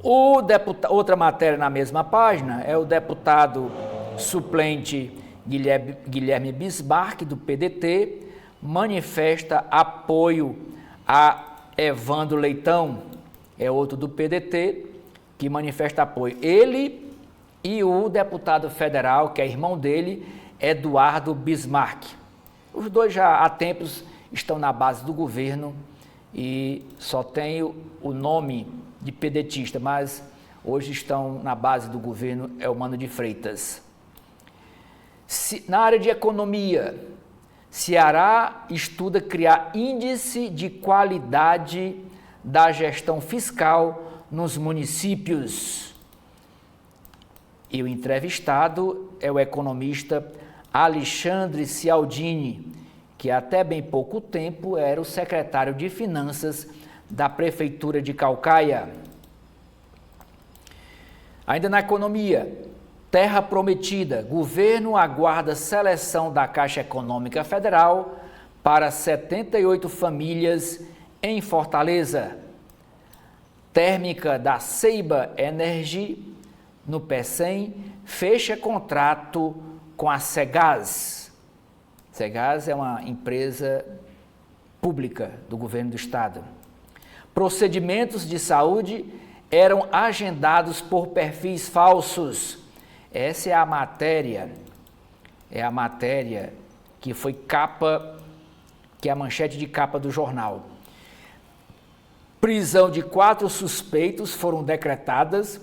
Outra matéria na mesma página é o deputado suplente Guilherme Bismarck, do PDT, manifesta apoio a Evandro Leitão, é outro do PDT, que manifesta apoio. Ele e o deputado federal, que é irmão dele, Eduardo Bismarck. Os dois já há tempos estão na base do governo e só tem o nome de pedetista, mas hoje estão na base do governo, é o Mano de Freitas. Na área de economia, Ceará estuda criar índice de qualidade da gestão fiscal nos municípios. E o entrevistado é o economista Alexandre Cialdini, que até bem pouco tempo era o secretário de Finanças da Prefeitura de Caucaia. Ainda na economia, Terra Prometida, governo aguarda seleção da Caixa Econômica Federal para 78 famílias em Fortaleza. Térmica da Ceiba Energy, no PECEM, fecha contrato com a Cegás. Cegás é uma empresa pública do governo do estado. Procedimentos de saúde eram agendados por perfis falsos. Essa é a matéria que foi capa, que é a manchete de capa do jornal. Prisão de 4 suspeitos foram decretadas,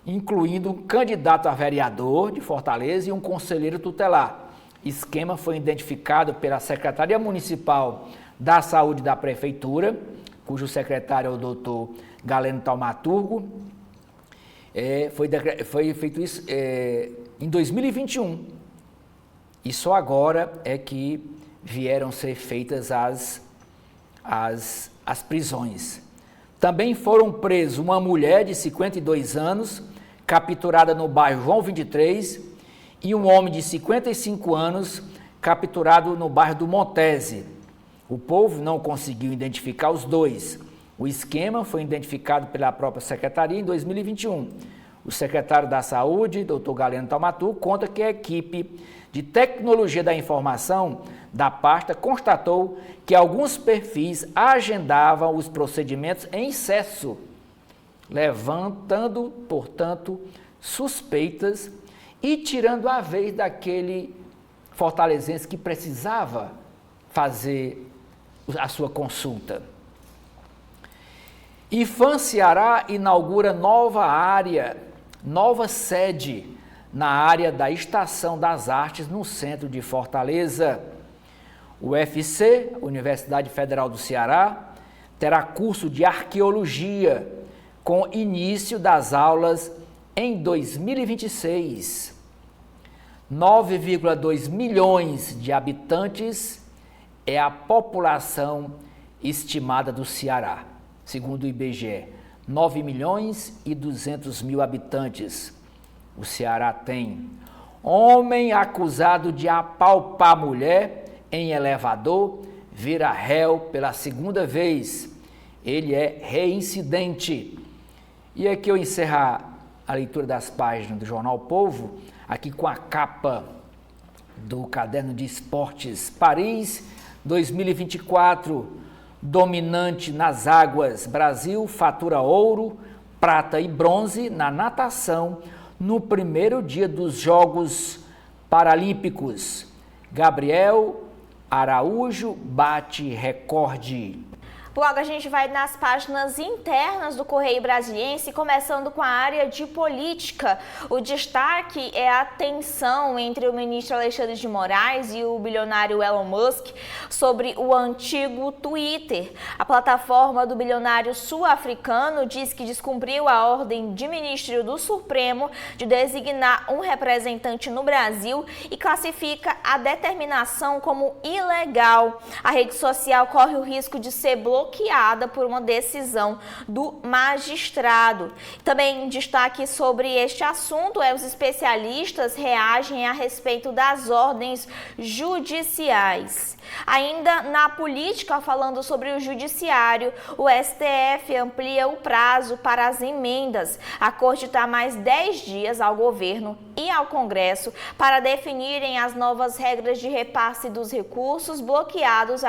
incluindo um candidato a vereador de Fortaleza e um conselheiro tutelar. Esquema foi identificado pela Secretaria Municipal da Saúde da Prefeitura, cujo secretário é o doutor Galeno Taumaturgo. Foi feito isso em 2021 e só agora é que vieram ser feitas as prisões. Também foram presos uma mulher de 52 anos, capturada no bairro João 23, e um homem de 55 anos, capturado no bairro do Montese. O povo não conseguiu identificar os dois. O esquema foi identificado pela própria secretaria em 2021. O secretário da Saúde, Dr. Galeno Taumaturgo, conta que a equipe de tecnologia da informação da pasta constatou que alguns perfis agendavam os procedimentos em excesso, levantando, portanto, suspeitas e tirando a vez daquele fortalezense que precisava fazer a sua consulta. IFAM Ceará inaugura nova sede na área da Estação das Artes, no centro de Fortaleza. O UFC, Universidade Federal do Ceará, terá curso de arqueologia com início das aulas em 2026. 9,2 milhões de habitantes é a população estimada do Ceará, segundo o IBGE. 9 milhões e 200 mil habitantes o Ceará tem. Homem acusado de apalpar mulher em elevador vira réu pela segunda vez. Ele é reincidente. E aqui eu encerro a leitura das páginas do Jornal Povo, aqui com a capa do caderno de esportes. Paris 2024, dominante nas águas. Brasil fatura ouro, prata e bronze na natação no primeiro dia dos Jogos Paralímpicos. Gabriel Araújo bate recorde. Logo, a gente vai nas páginas internas do Correio Brasiliense, começando com a área de política. O destaque é a tensão entre o ministro Alexandre de Moraes e o bilionário Elon Musk sobre o antigo Twitter. A plataforma do bilionário sul-africano diz que descumpriu a ordem de ministro do Supremo de designar um representante no Brasil e classifica a determinação como ilegal. A rede social corre o risco de ser bloqueada por uma decisão do magistrado. Também destaque sobre este assunto os especialistas reagem a respeito das ordens judiciais. Ainda na política, falando sobre o judiciário, o STF amplia o prazo para as emendas. A Corte dá mais 10 dias ao governo e ao Congresso para definirem as novas regras de repasse dos recursos bloqueados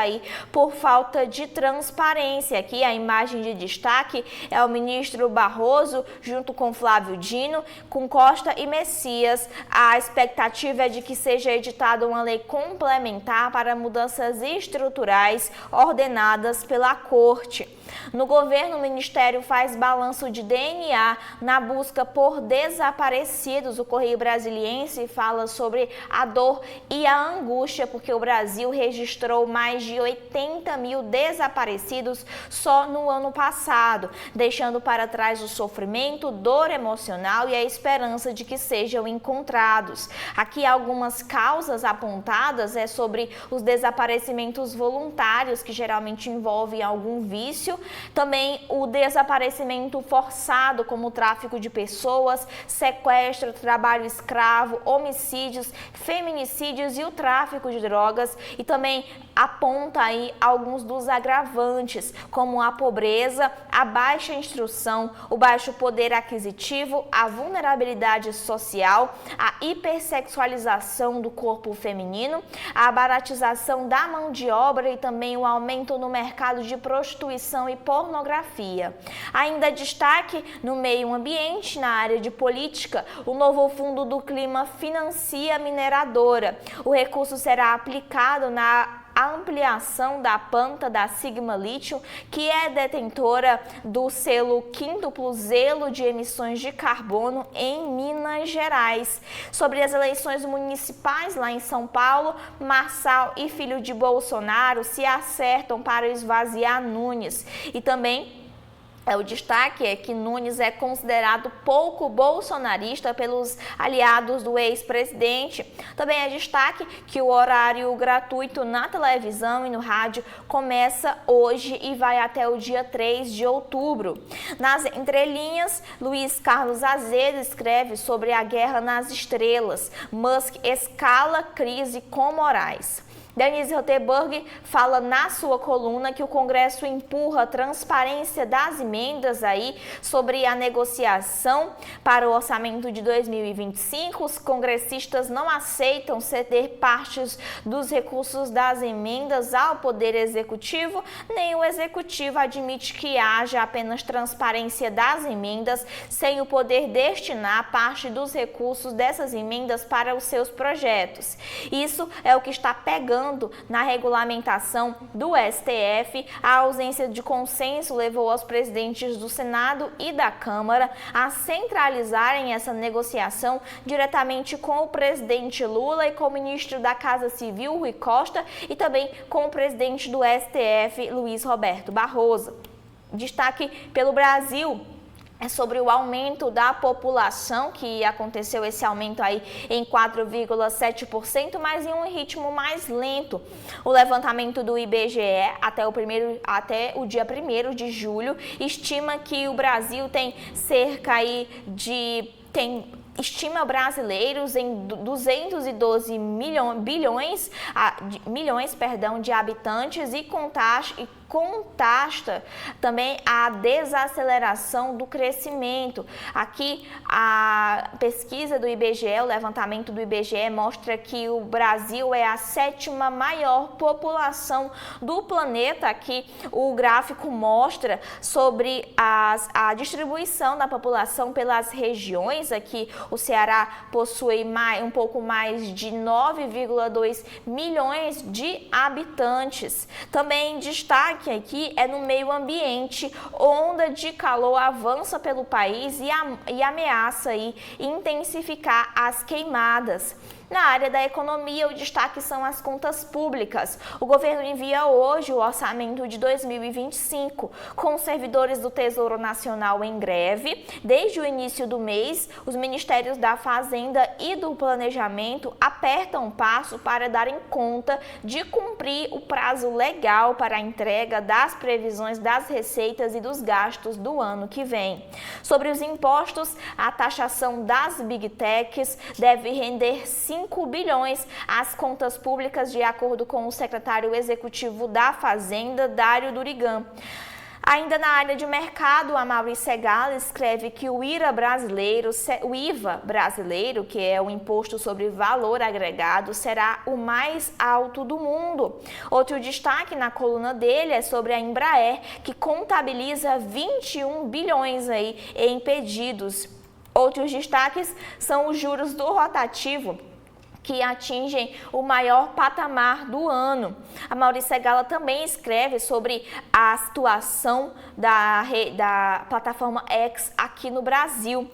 por falta de transparência. Aqui a imagem de destaque é o ministro Barroso junto com Flávio Dino, com Costa e Messias. A expectativa é de que seja editada uma lei complementar para mudanças estruturais ordenadas pela Corte. No governo, o Ministério faz balanço de DNA na busca por desaparecidos. O Correio Brasiliense fala sobre a dor e a angústia, porque o Brasil registrou mais de 80 mil desaparecidos só no ano passado, deixando para trás o sofrimento, dor emocional e a esperança de que sejam encontrados. Aqui algumas causas apontadas sobre os desaparecimentos voluntários, que geralmente envolvem algum vício. Também o desaparecimento forçado, como o tráfico de pessoas, sequestro, trabalho escravo, homicídios, feminicídios e o tráfico de drogas. E também aponta alguns dos agravantes, como a pobreza, a baixa instrução, o baixo poder aquisitivo, a vulnerabilidade social, a hipersexualização do corpo feminino, a baratização da mão de obra e também o aumento no mercado de prostituição e pornografia. Ainda destaque no meio ambiente, na área de política, o novo Fundo do Clima financia a mineradora. O recurso será aplicado na ampliação da planta da Sigma Lithium, que é detentora do selo quíntuplo zelo de emissões de carbono em Minas Gerais. Sobre as eleições municipais lá em São Paulo, Marçal e filho de Bolsonaro se acertam para esvaziar Nunes. E também o destaque é que Nunes é considerado pouco bolsonarista pelos aliados do ex-presidente. Também é destaque que o horário gratuito na televisão e no rádio começa hoje e vai até o dia 3 de outubro. Nas entrelinhas, Luiz Carlos Azevedo escreve sobre a guerra nas estrelas. Musk escala crise com Moraes. Denise Rothenberg fala na sua coluna que o Congresso empurra a transparência das emendas sobre a negociação para o orçamento de 2025. Os congressistas não aceitam ceder partes dos recursos das emendas ao Poder Executivo, nem o Executivo admite que haja apenas transparência das emendas sem o poder destinar parte dos recursos dessas emendas para os seus projetos. Isso é o que está pegando na regulamentação do STF. A ausência de consenso levou aos presidentes do Senado e da Câmara a centralizarem essa negociação diretamente com o presidente Lula e com o ministro da Casa Civil, Rui Costa, e também com o presidente do STF, Luiz Roberto Barroso. Destaque pelo Brasil. é sobre o aumento da população, que aconteceu esse aumento aí em 4,7%, mas em um ritmo mais lento. O levantamento do IBGE até o dia 1º de julho estima que o Brasil tem cerca aí estima brasileiros em 212 milhões de habitantes e contasta também a desaceleração do crescimento. Aqui a pesquisa do IBGE, o levantamento do IBGE mostra que o Brasil é a 7ª maior população do planeta. Aqui o gráfico mostra sobre a distribuição da população pelas regiões. Aqui o Ceará possui um pouco mais de 9,2 milhões de habitantes. Também destaque aqui é no meio ambiente. Onda de calor avança pelo país e ameaça aí intensificar as queimadas. Na área da economia, o destaque são as contas públicas. O governo envia hoje o orçamento de 2025, com os servidores do Tesouro Nacional em greve. Desde o início do mês, os ministérios da Fazenda e do Planejamento apertam o passo para darem conta de cumprir o prazo legal para a entrega das previsões das receitas e dos gastos do ano que vem. Sobre os impostos, a taxação das Big Techs deve render 5 bilhões às contas públicas, de acordo com o secretário executivo da Fazenda, Dário Durigan. Ainda na área de mercado, a Amaury Segal escreve que o IVA brasileiro, que é o Imposto sobre Valor Agregado, será o mais alto do mundo. Outro destaque na coluna dele é sobre a Embraer, que contabiliza 21 bilhões aí em pedidos. Outros destaques são os juros do rotativo, que atingem o maior patamar do ano. A Amaury Segal também escreve sobre a situação da plataforma X aqui no Brasil.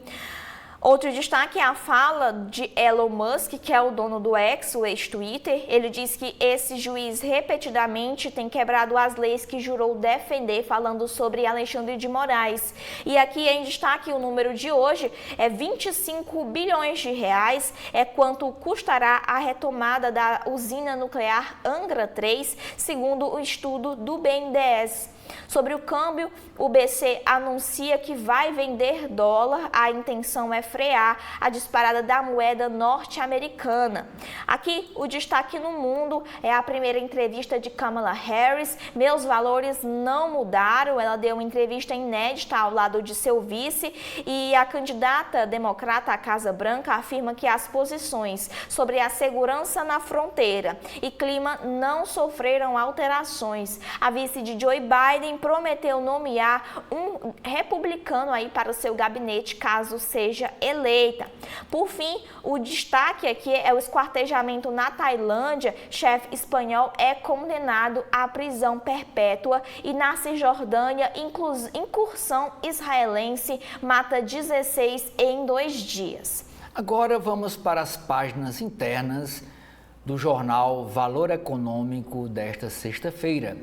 Outro destaque é a fala de Elon Musk, que é o dono do X, o ex-Twitter. Ele diz que esse juiz repetidamente tem quebrado as leis que jurou defender, falando sobre Alexandre de Moraes. E aqui em destaque, o número de hoje é 25 bilhões de reais, é quanto custará a retomada da usina nuclear Angra 3, segundo o estudo do BNDES. Sobre o câmbio, o BC anuncia que vai vender dólar. A intenção é frear a disparada da moeda norte-americana. Aqui, o destaque no mundo é a primeira entrevista de Kamala Harris. Meus valores não mudaram. Ela deu uma entrevista inédita ao lado de seu vice, e a candidata democrata à Casa Branca afirma que as posições sobre a segurança na fronteira e clima não sofreram alterações. A vice de Joe Biden prometeu nomear um republicano aí para o seu gabinete caso seja eleita. Por fim, o destaque aqui é o esquartejamento na Tailândia. Chefe espanhol é condenado à prisão perpétua, e na Cisjordânia, incursão israelense mata 16 em 2 dias. Agora vamos para as páginas internas do jornal Valor Econômico desta sexta-feira.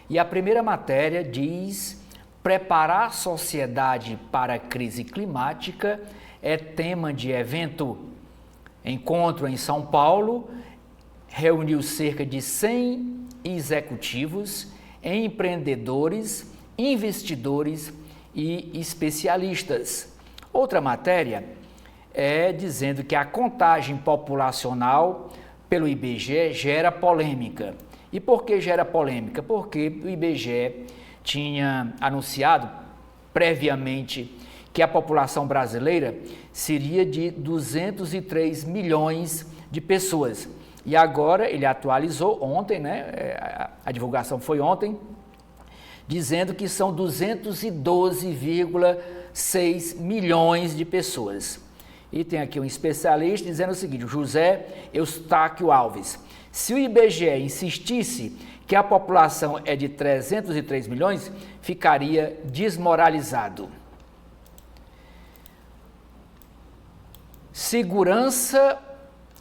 E a primeira matéria diz: preparar a sociedade para a crise climática é tema de evento. Encontro em São Paulo reuniu cerca de 100 executivos, empreendedores, investidores e especialistas. Outra matéria é dizendo que a contagem populacional pelo IBGE gera polêmica. E por que gera polêmica? Porque o IBGE tinha anunciado previamente que a população brasileira seria de 203 milhões de pessoas. E agora ele atualizou ontem, a divulgação foi ontem, dizendo que são 212,6 milhões de pessoas. E tem aqui um especialista dizendo o seguinte, o José Eustáquio Alves: se o IBGE insistisse que a população é de 303 milhões, ficaria desmoralizado. Segurança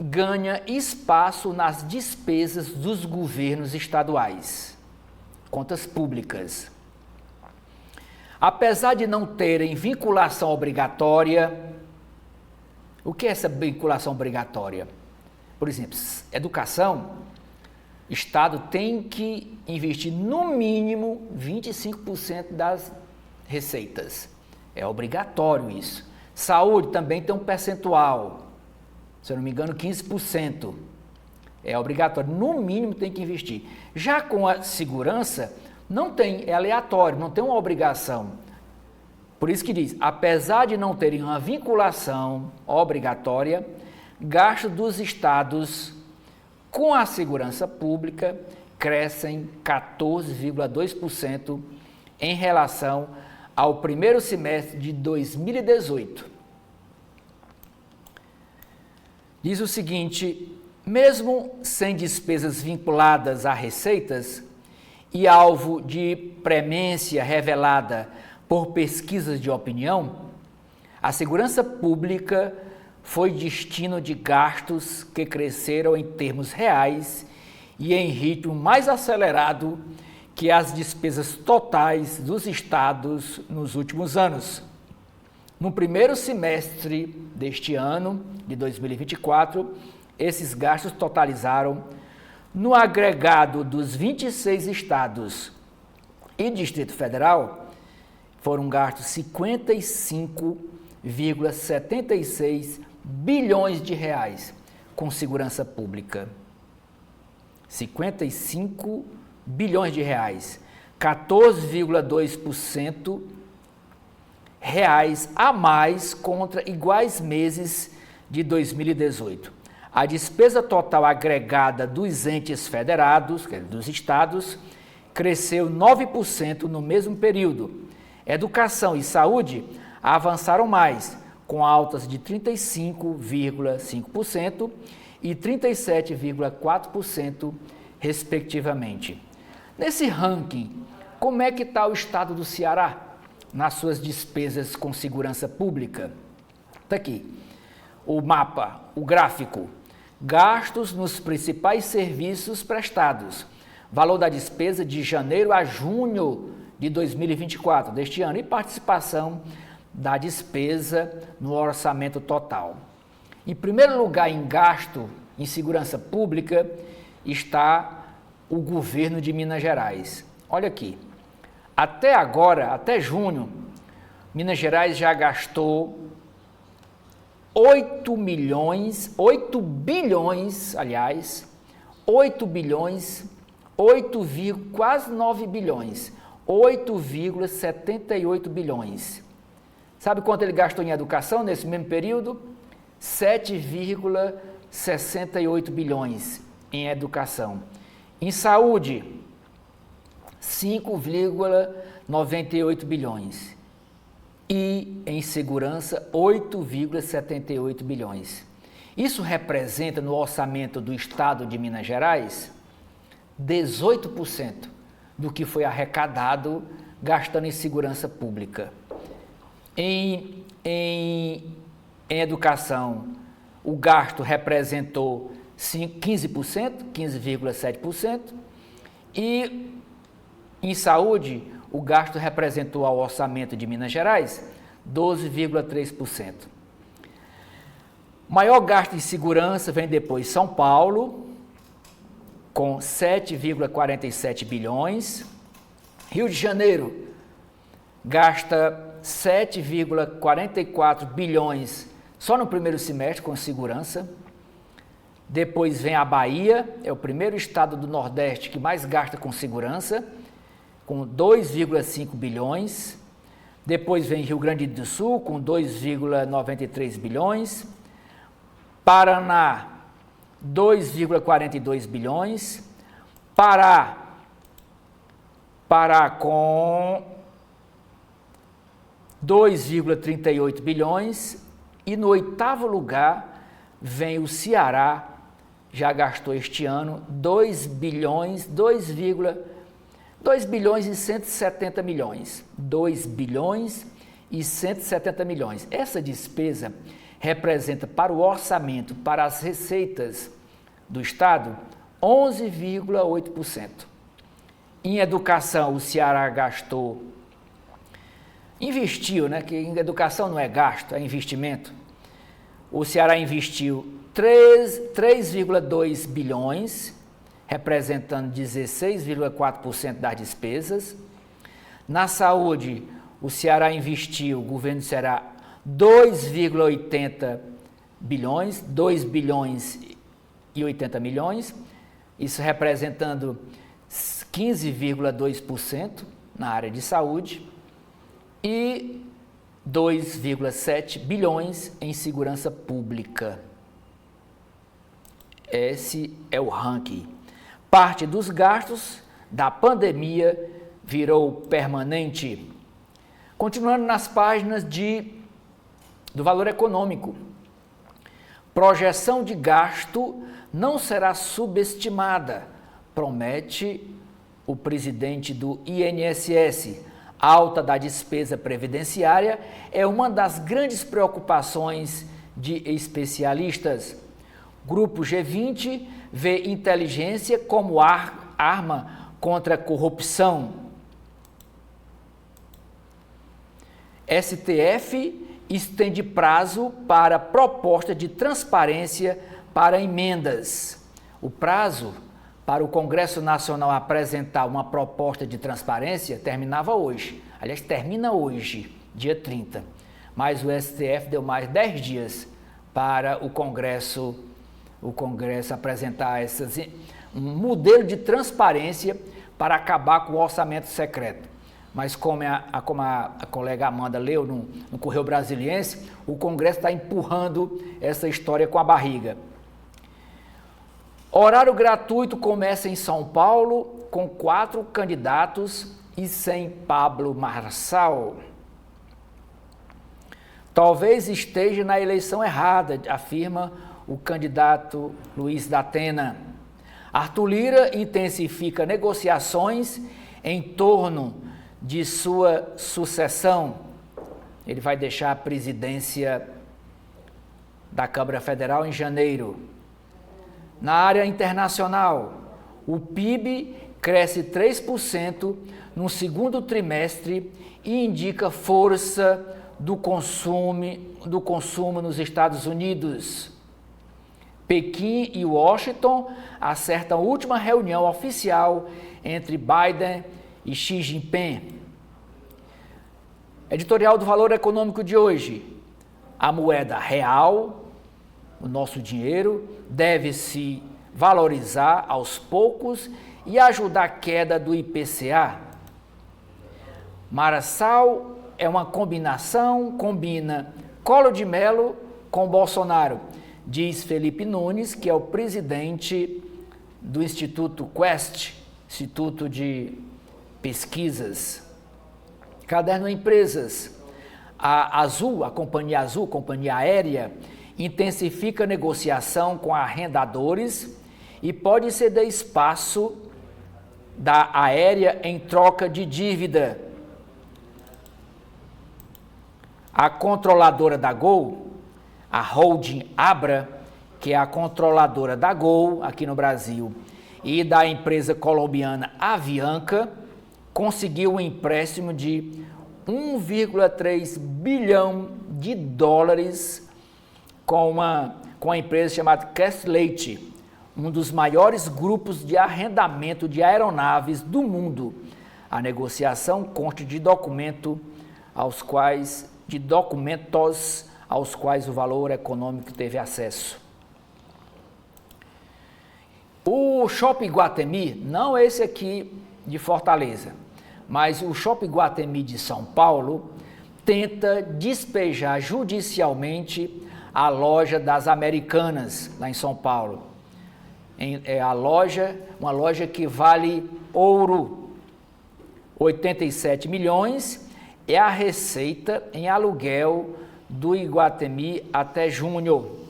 ganha espaço nas despesas dos governos estaduais. Contas públicas. apesar de não terem vinculação obrigatória. O que é essa vinculação obrigatória? Por exemplo, educação, o Estado tem que investir no mínimo 25% das receitas. É obrigatório isso. Saúde também tem um percentual, se eu não me engano, 15%. É obrigatório, no mínimo tem que investir. Já com a segurança, não tem, é aleatório, não tem uma obrigação. Por isso que diz, apesar de não terem uma vinculação obrigatória, gastos dos estados com a segurança pública crescem 14,2% em relação ao primeiro semestre de 2018. Diz o seguinte, mesmo sem despesas vinculadas a receitas e alvo de premência revelada por pesquisas de opinião, a segurança pública foi destino de gastos que cresceram em termos reais e em ritmo mais acelerado que as despesas totais dos estados nos últimos anos. No primeiro semestre deste ano, de 2024, esses gastos totalizaram, no agregado dos 26 estados e Distrito Federal, foram gastos 55,76 bilhões de reais com segurança pública. 55 bilhões de reais, 14,2% reais a mais contra iguais meses de 2018. A despesa total agregada dos entes federados, dos estados, cresceu 9% no mesmo período. Educação e saúde avançaram mais, com altas de 35,5% e 37,4%, respectivamente. Nesse ranking, como é que está o estado do Ceará nas suas despesas com segurança pública? Está aqui, o mapa, o gráfico, gastos nos principais serviços prestados, valor da despesa de janeiro a junho de 2024, deste ano, e participação da despesa no orçamento total. Em primeiro lugar em gasto em segurança pública está o governo de Minas Gerais. Olha aqui, até agora, até junho, Minas Gerais já gastou 8 bilhões, quase 9 bilhões, 8,78 bilhões. Sabe quanto ele gastou em educação nesse mesmo período? 7,68 bilhões em educação. Em saúde, 5,98 bilhões. E em segurança, 8,78 bilhões. Isso representa no orçamento do Estado de Minas Gerais 18% do que foi arrecadado gastando em segurança pública. Em educação, o gasto representou 15%, 15,7%, e em saúde, o gasto representou ao orçamento de Minas Gerais 12,3%. Maior gasto em segurança vem depois São Paulo, com 7,47 bilhões. Rio de Janeiro gasta 7,44 bilhões só no primeiro semestre com segurança. Depois vem a Bahia, é o primeiro estado do Nordeste que mais gasta com segurança, com 2,5 bilhões. Depois vem Rio Grande do Sul, com 2,93 bilhões. Paraná, 2,42 bilhões. Pará com 2,38 bilhões. E no oitavo lugar vem o Ceará, já gastou este ano 2 bilhões e 170 milhões. 2 bilhões e 170 milhões. Essa despesa representa para o orçamento, para as receitas do Estado, 11,8%. Em educação, o Ceará gastou investiu, né, que em educação não é gasto, é investimento. O Ceará investiu 3,2 bilhões, representando 16,4% das despesas. Na saúde, o Ceará investiu, o governo do Ceará, 2,80 bilhões, 2 bilhões e 80 milhões, isso representando 15,2% na área de saúde e 2,7 bilhões em segurança pública. Esse é o ranking. Parte dos gastos da pandemia virou permanente. Continuando nas páginas do valor econômico. Projeção de gasto não será subestimada, promete o presidente do INSS. A alta da despesa previdenciária é uma das grandes preocupações de especialistas. Grupo G20 vê inteligência como arma contra a corrupção. STF estende prazo para proposta de transparência para emendas. O prazo para o Congresso Nacional apresentar uma proposta de transparência terminava hoje. Aliás, termina hoje, dia 30. Mas o STF deu mais 10 dias para o Congresso apresentar um modelo de transparência para acabar com o orçamento secreto. Mas como a colega Amanda leu no Correio Brasiliense, o Congresso está empurrando essa história com a barriga. Horário gratuito começa em São Paulo com 4 candidatos e sem Pablo Marçal. Talvez esteja na eleição errada, afirma o candidato Luiz da Atena. Arthur Lira intensifica negociações em torno de sua sucessão. Ele vai deixar a presidência da Câmara Federal em janeiro. Na área internacional, o PIB cresce 3% no segundo trimestre e indica força do consumo nos Estados Unidos. Pequim e Washington acertam a última reunião oficial entre Biden e Xi Jinping. Editorial do Valor Econômico de hoje. A moeda real, o nosso dinheiro, deve se valorizar aos poucos e ajudar a queda do IPCA. Marçal é uma combina Collor de Mello com Bolsonaro, diz Felipe Nunes, que é o presidente do Instituto Quest, Instituto de Pesquisas. Caderno Empresas. A Companhia Azul, companhia aérea, intensifica negociação com arrendadores e pode ceder espaço da aérea em troca de dívida. A controladora da Gol, a holding Abra, que é a controladora da Gol aqui no Brasil, e da empresa colombiana Avianca, conseguiu um empréstimo de 1,3 bilhão de dólares com a empresa chamada Castlelake, um dos maiores grupos de arrendamento de aeronaves do mundo. A negociação consta de documentos aos quais o Valor Econômico teve acesso. O Shopping Iguatemi, não esse aqui de Fortaleza, mas o Shopping Iguatemi de São Paulo, tenta despejar judicialmente a loja das Americanas, lá em São Paulo. Uma loja que vale ouro, 87 milhões, é a receita em aluguel do Iguatemi até junho.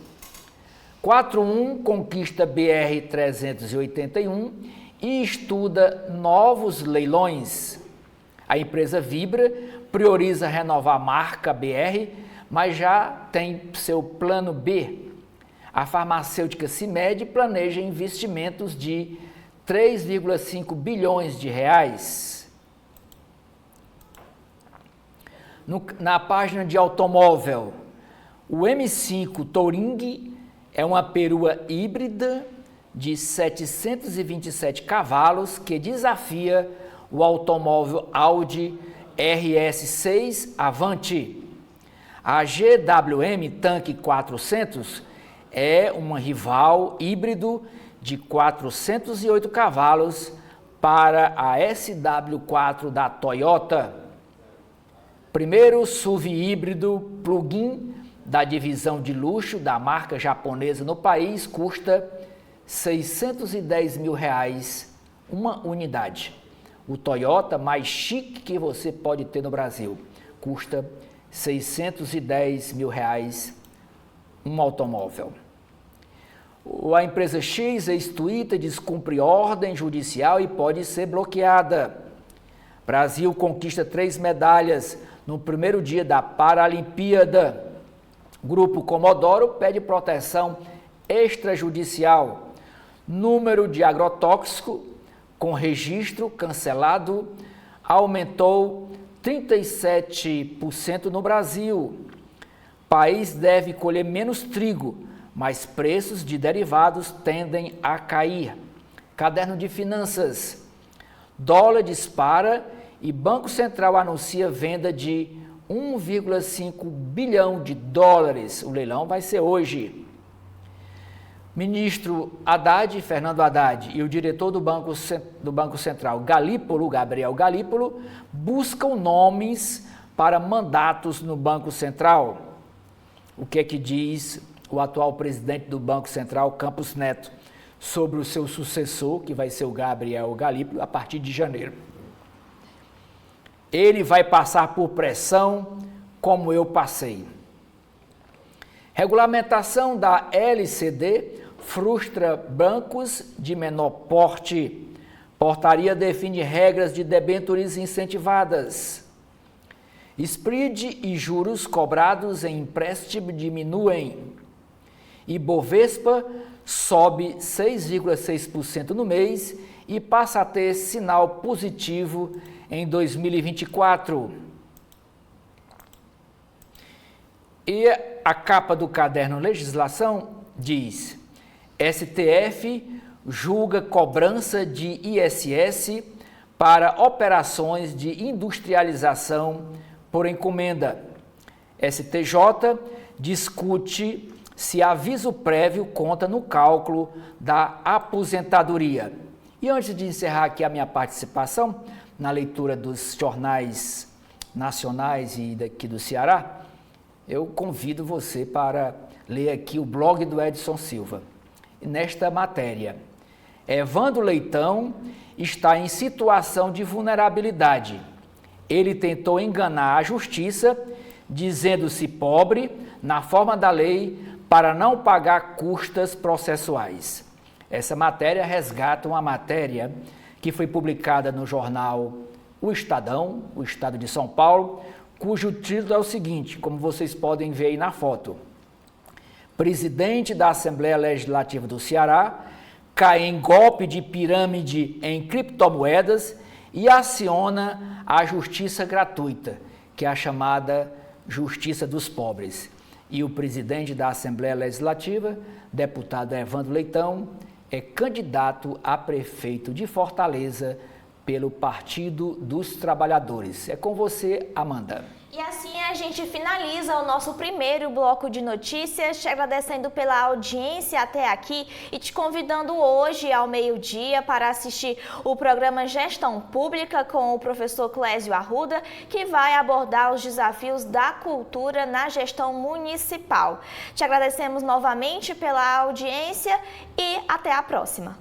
41 conquista BR-381 e estuda novos leilões. A empresa Vibra prioriza renovar a marca BR, mas já tem seu plano B. A farmacêutica CIMED planeja investimentos de 3,5 bilhões de reais. Na página de automóvel, o M5 Touring é uma perua híbrida de 727 cavalos que desafia o automóvel Audi RS6 Avante. A GWM Tank 400 é um rival híbrido de 408 cavalos para a SW4 da Toyota. Primeiro SUV híbrido plug-in da divisão de luxo da marca japonesa no país custa R$ 610 mil uma unidade. O Toyota mais chique que você pode ter no Brasil custa R$ 610 mil um automóvel. A empresa X, ex-Twitter, descumpre ordem judicial e pode ser bloqueada. Brasil conquista 3 medalhas no primeiro dia da Paralimpíada. Grupo Comodoro pede proteção extrajudicial. Número de agrotóxico com registro cancelado aumentou 37% no Brasil. País deve colher menos trigo, mas preços de derivados tendem a cair. Caderno de finanças. Dólar dispara e Banco Central anuncia venda de 1,5 bilhão de dólares. O leilão vai ser hoje. Ministro Fernando Haddad, e o diretor do Banco Central, Gabriel Galípolo, buscam nomes para mandatos no Banco Central. O que é que diz o atual presidente do Banco Central, Campos Neto, sobre o seu sucessor, que vai ser o Gabriel Galípolo, a partir de janeiro? Ele vai passar por pressão como eu passei. Regulamentação da LCD frustra bancos de menor porte. Portaria define regras de debêntures incentivadas. Spread e juros cobrados em empréstimo diminuem. Ibovespa sobe 6,6% no mês e passa a ter sinal positivo em 2024. E a capa do caderno Legislação diz: STF julga cobrança de ISS para operações de industrialização por encomenda. STJ discute se aviso prévio conta no cálculo da aposentadoria. E antes de encerrar aqui a minha participação na leitura dos jornais nacionais e daqui do Ceará, eu convido você para ler aqui o blog do Edson Silva. Nesta matéria, Evandro Leitão está em situação de vulnerabilidade. Ele tentou enganar a justiça, dizendo-se pobre, na forma da lei, para não pagar custas processuais. Essa matéria resgata uma matéria que foi publicada no jornal O Estadão, o Estado de São Paulo, cujo título é o seguinte, como vocês podem ver aí na foto: presidente da Assembleia Legislativa do Ceará cai em golpe de pirâmide em criptomoedas e aciona a justiça gratuita, que é a chamada Justiça dos Pobres. E o presidente da Assembleia Legislativa, deputado Evandro Leitão, é candidato a prefeito de Fortaleza pelo Partido dos Trabalhadores. É com você, Amanda. E assim a gente finaliza o nosso primeiro bloco de notícias, te agradecendo pela audiência até aqui e te convidando hoje ao meio-dia para assistir o programa Gestão Pública com o professor Clésio Arruda, que vai abordar os desafios da cultura na gestão municipal. Te agradecemos novamente pela audiência e até a próxima.